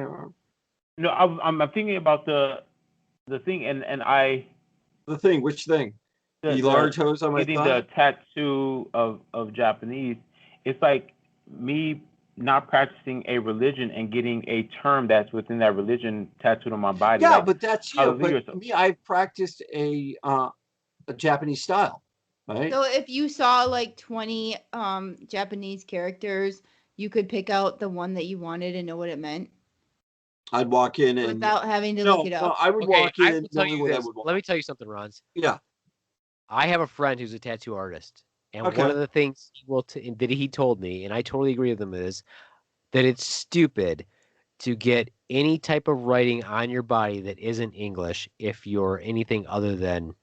arm?
No, I'm thinking about the thing, and I.
The thing, which thing? The large hose on my
getting
thigh?
the tattoo of Japanese. It's like me not practicing a religion and getting a term that's within that religion tattooed on my body.
Yeah,
like,
but that's you. But me, I've practiced a Japanese style, right?
So if you saw like 20 Japanese characters, you could pick out the one that you wanted and know what it meant.
I'd walk in and
without having to look it up.
No, I would walk in and knowing what I would want.
Let me tell you something, Rons.
Yeah.
I have a friend who's a tattoo artist. And one of the things that he told me, and I totally agree with him, is that it's stupid to get any type of writing on your body that isn't English if you're anything other than,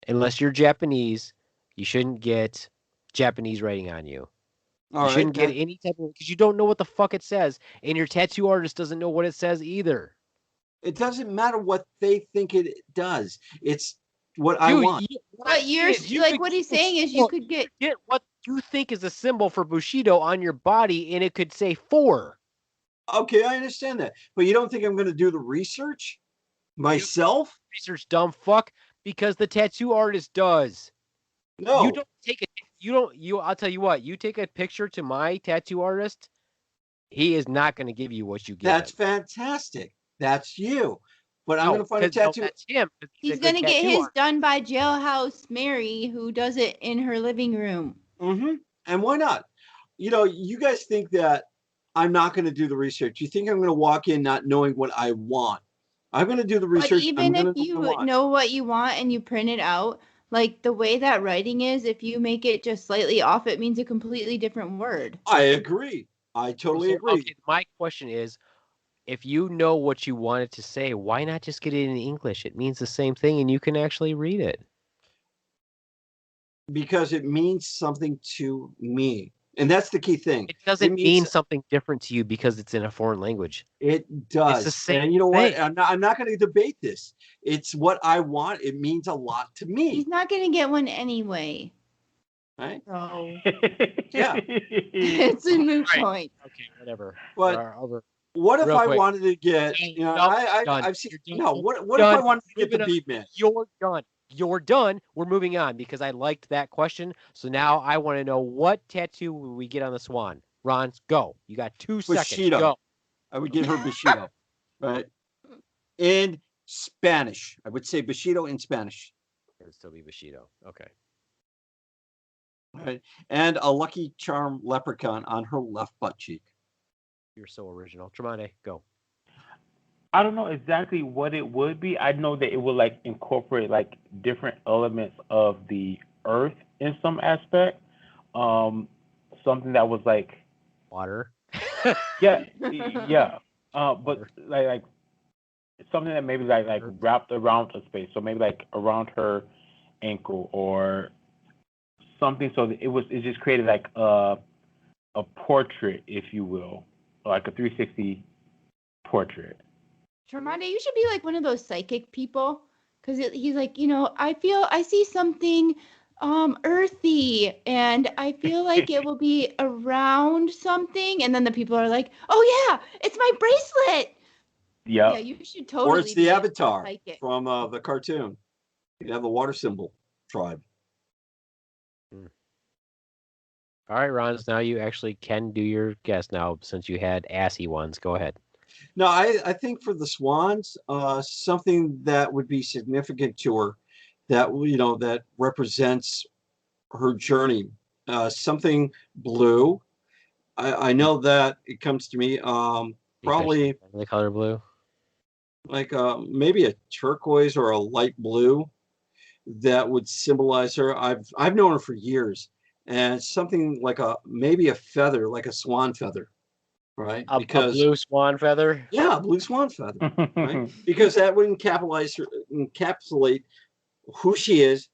unless you're Japanese, you shouldn't get Japanese writing on you. You shouldn't get any type of, because you don't know what the fuck it says, and your tattoo artist doesn't know what it says either.
It doesn't matter what they think it does. It's what I want.
But what he's saying is you could get
what you think is a symbol for Bushido on your body, and it could say 4.
Okay, I understand that. But you don't think I'm going to do the research myself?
Research, dumb fuck, because the tattoo artist does.
No.
You don't take it. I'll tell you what, you take a picture to my tattoo artist, he is not going to give you what you get.
That's fantastic. That's you. But I'm going to find a tattoo.
No, that's him.
He's going to get his done by Jailhouse Mary, who does it in her living room.
Mm-hmm. And why not? You guys think that I'm not going to do the research. You think I'm going to walk in not knowing what I want. I'm going to do the research.
But even if you know what you want and you print it out, like the way that writing is, if you make it just slightly off, it means a completely different word.
I agree. I totally agree.
Okay, my question is, if you know what you wanted to say, why not just get it in English? It means the same thing and you can actually read it.
Because it means something to me. And that's the key thing.
It doesn't mean something different to you because it's in a foreign language.
It does.
It's the same
and you know
thing.
what? I'm not going to debate this. It's what I want. It means a lot to me.
He's not going to get one anyway.
Right?
So,
yeah.
It's a moot point.
Okay, whatever.
But what if I wanted to get, I've seen, what if I wanted to get the Beaveman?
You're done. You're done. We're moving on because I liked that question. So now I want to know, what tattoo will we get on the Swan? Ron, go. You got 2 seconds.
Bushido.
Go.
I would get her Bushido, right? In Spanish. I would say Bushido in Spanish.
It would still be Bushido. Okay.
Right. And a Lucky Charm leprechaun on her left butt cheek.
You're so original. Tremonde, go.
I don't know exactly what it would be. I know that it would like incorporate like different elements of the earth in some aspect. Something that was like
water.
yeah. But like something that maybe like wrapped around a space, so maybe like around her ankle or something, so that it just created like a portrait, if you will, like a 360 portrait.
Tremonde, you should be like one of those psychic people, because he's like, I see something earthy, and I feel like it will be around something, and then the people are like, oh yeah, it's my bracelet.
Yep.
Yeah, you should totally.
Or it's the
be a
Avatar
psychic.
from the cartoon. You have the water symbol tribe.
All right, Rons, now you actually can do your guess now since you had assy ones. Go ahead.
No, I think for the swans, something that would be significant to her, that that represents her journey. Something blue. I know that it comes to me. Probably
the color blue.
Like maybe a turquoise or a light blue that would symbolize her. I've known her for years, and something like maybe a feather, like a swan feather, right?
A blue swan feather.
Yeah, blue swan feather, right? Because that would encapsulate who she is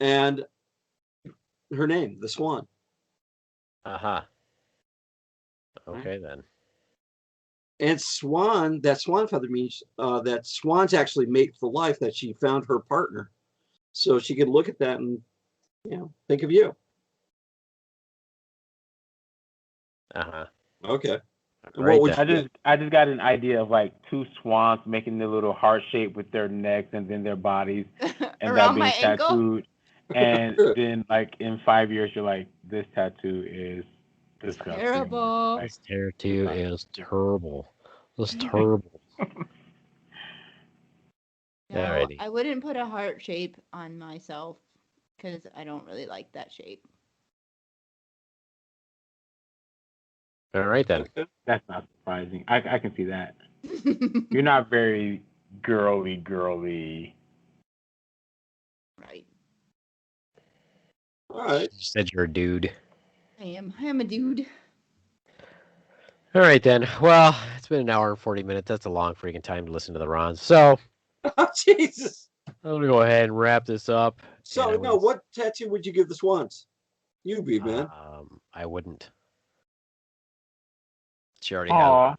and her name, the swan.
Uh-huh. Okay, then.
And swan, that swan feather means that swans actually mate for life, that she found her partner. So she could look at that and, think of you.
Uh-huh.
Okay.
Right,
I just got an idea of like two swans making their little heart shape with their necks and then their bodies, and that being tattooed. And then like in 5 years, you're like, this tattoo is disgusting.
Terrible.
This tattoo is terrible. This is terrible.
No, I wouldn't put a heart shape on myself because I don't really like that shape.
All right, then.
That's not surprising. I can see that. You're not very girly.
Right.
All right.
You said you're a dude.
I am a dude.
All right, then. Well, it's been an hour and 40 minutes. That's a long freaking time to listen to the Rons. So,
Jesus.
I'm going to go ahead and wrap this up.
So, what tattoo would you give the swans? You, Beaveman.
I wouldn't. She already has.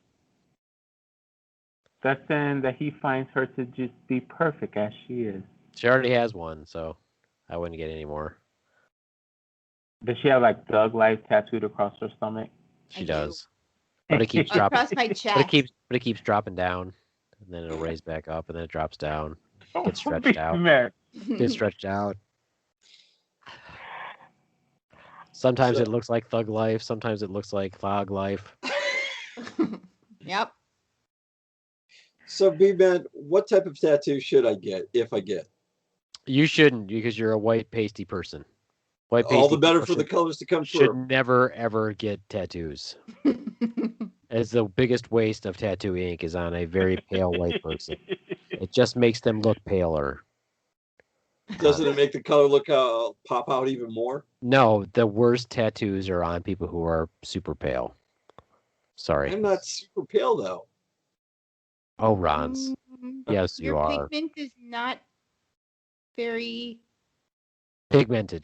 That's saying that he finds her to just be perfect as she is.
She already has one, so I wouldn't get any more.
Does she have like Thug Life tattooed across her stomach?
She does. But it keeps dropping.
Across my chest.
But it keeps dropping down, and then it'll raise back up, and then it drops down. Gets stretched out. Gets stretched out. Sometimes it looks like Thug Life. Sometimes it looks like Thug Life.
Yep.
So, Beaveman, what type of tattoo should I get if I get?
You shouldn't, because you're a white pasty person. White pasty
all the better for the colors to come through.
Should never ever get tattoos. As the biggest waste of tattoo ink is on a very pale white person. It just makes them look paler.
Doesn't it make the color look pop out even more?
No, the worst tattoos are on people who are super pale. Sorry.
I'm not super pale though.
Oh, Rons. Yes, you are.
Your pigment is not very
pigmented.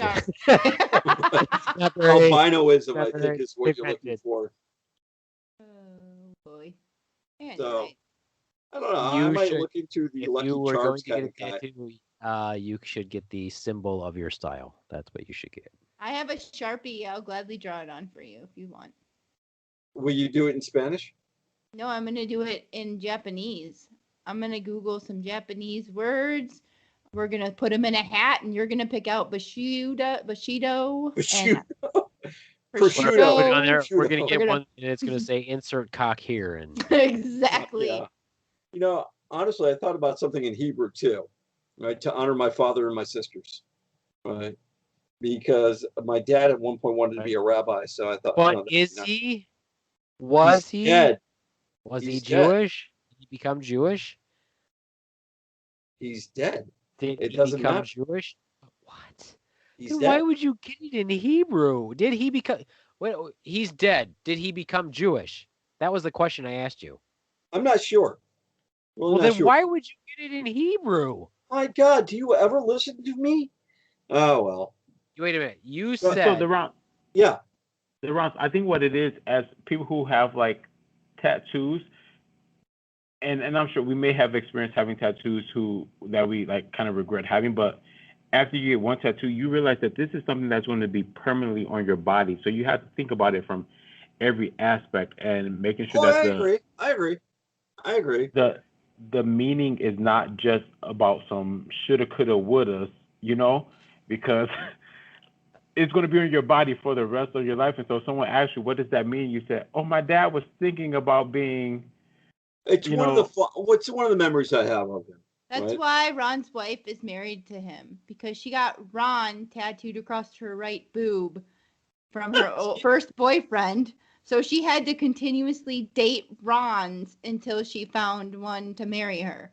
Albinoism, I think, is what you're looking for.
Oh boy. Anyway.
So, I don't know. I might look into the Lucky Charms kind of guy.
You should get the symbol of your style. That's what you should get.
I have a Sharpie. I'll gladly draw it on for you if you want.
Will you do it in Spanish?
No, I'm going to do it in Japanese. I'm going to Google some Japanese words. We're going to put them in a hat, and you're going to pick out Bushido.
Prosciutto.
We're going to get one, and it's going to say insert cock here. And
Exactly.
Yeah. You know, honestly, I thought about something in Hebrew too, right? To honor my father and my sisters, right? Because my dad at one point wanted to be a rabbi, so I thought.
But is he? Was he?
Dead.
Was he Jewish? Did he become Jewish?
He's dead.
Did he become Jewish? What?
He's
dead. Why would you get it in Hebrew? Did he become? Wait, he's dead. Did he become Jewish? That was the question I asked you.
I'm not sure.
Well, then why would you get it in Hebrew?
My God, do you ever listen to me? Oh well.
Wait a minute. You
So
said
the Ron,
Yeah.
I think what it is, as people who have like tattoos, and I'm sure we may have experienced having tattoos that we like kind of regret having, but after you get one tattoo, you realize that this is something that's going to be permanently on your body. So you have to think about it from every aspect and making sure that
I agree.
the meaning is not just about some shoulda, coulda, wouldas, because it's going to be on your body for the rest of your life. And so someone asks you, what does that mean? You say, oh, my dad was thinking about being,
It's what's one of the memories I have of him.
That's
right?
why Ron's wife is married to him, because she got Ron tattooed across her right boob from her first boyfriend. So she had to continuously date Ron's until she found one to marry her.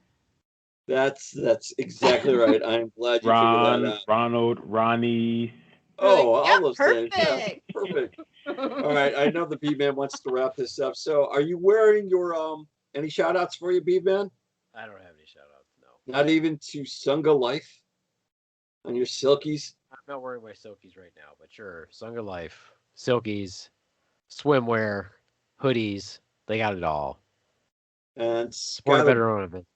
That's exactly right. I'm glad you figured that out.
Ronald, Ronnie.
Oh,
like,
all those
perfect.
things. Yeah, perfect. All right. I know the Beaveman wants to wrap this up. So are you wearing your any shout outs for you, Beaveman?
I don't have any shout outs, no.
Not even to Sunga Life on your silkies?
I'm not wearing my silkies right now, but sure. Sunga Life, silkies, swimwear, hoodies, they got it all.
And
Support a better ornaments.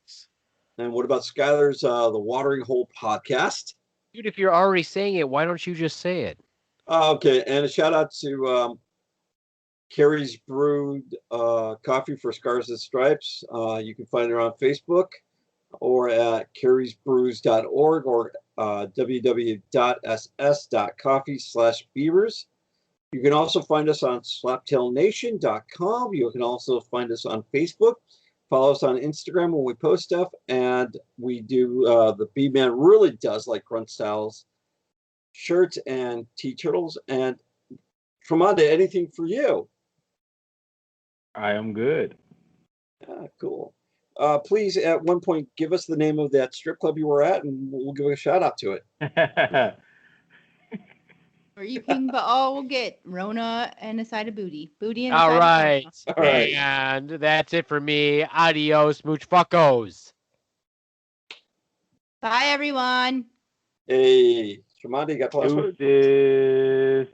And what about Skylar's The Watering Hole podcast?
Dude, if you're already saying it, why don't you just say it?
Okay, and a shout out to Carrie's Brewed Coffee for Scars and Stripes. You can find her on Facebook or at carriesbrews.org or www.ss.coffee/beavers. You can also find us on slaptailnation.com. You can also find us on Facebook. Follow us on Instagram when we post stuff. And we do, the Beaveman really does like Grunt Styles shirts and T-turtles. And Tremonda, anything for you?
I am good.
Cool. Please, at one point, give us the name of that strip club you were at, and we'll give a shout out to it.
Or you can, but all we'll get Rona and a side of booty. Booty and a
All
side
right.
of
All right.
And that's it for me. Adios, mooch fuckos.
Bye, everyone.
Hey, Tremonda, you got the last word?
Deuces.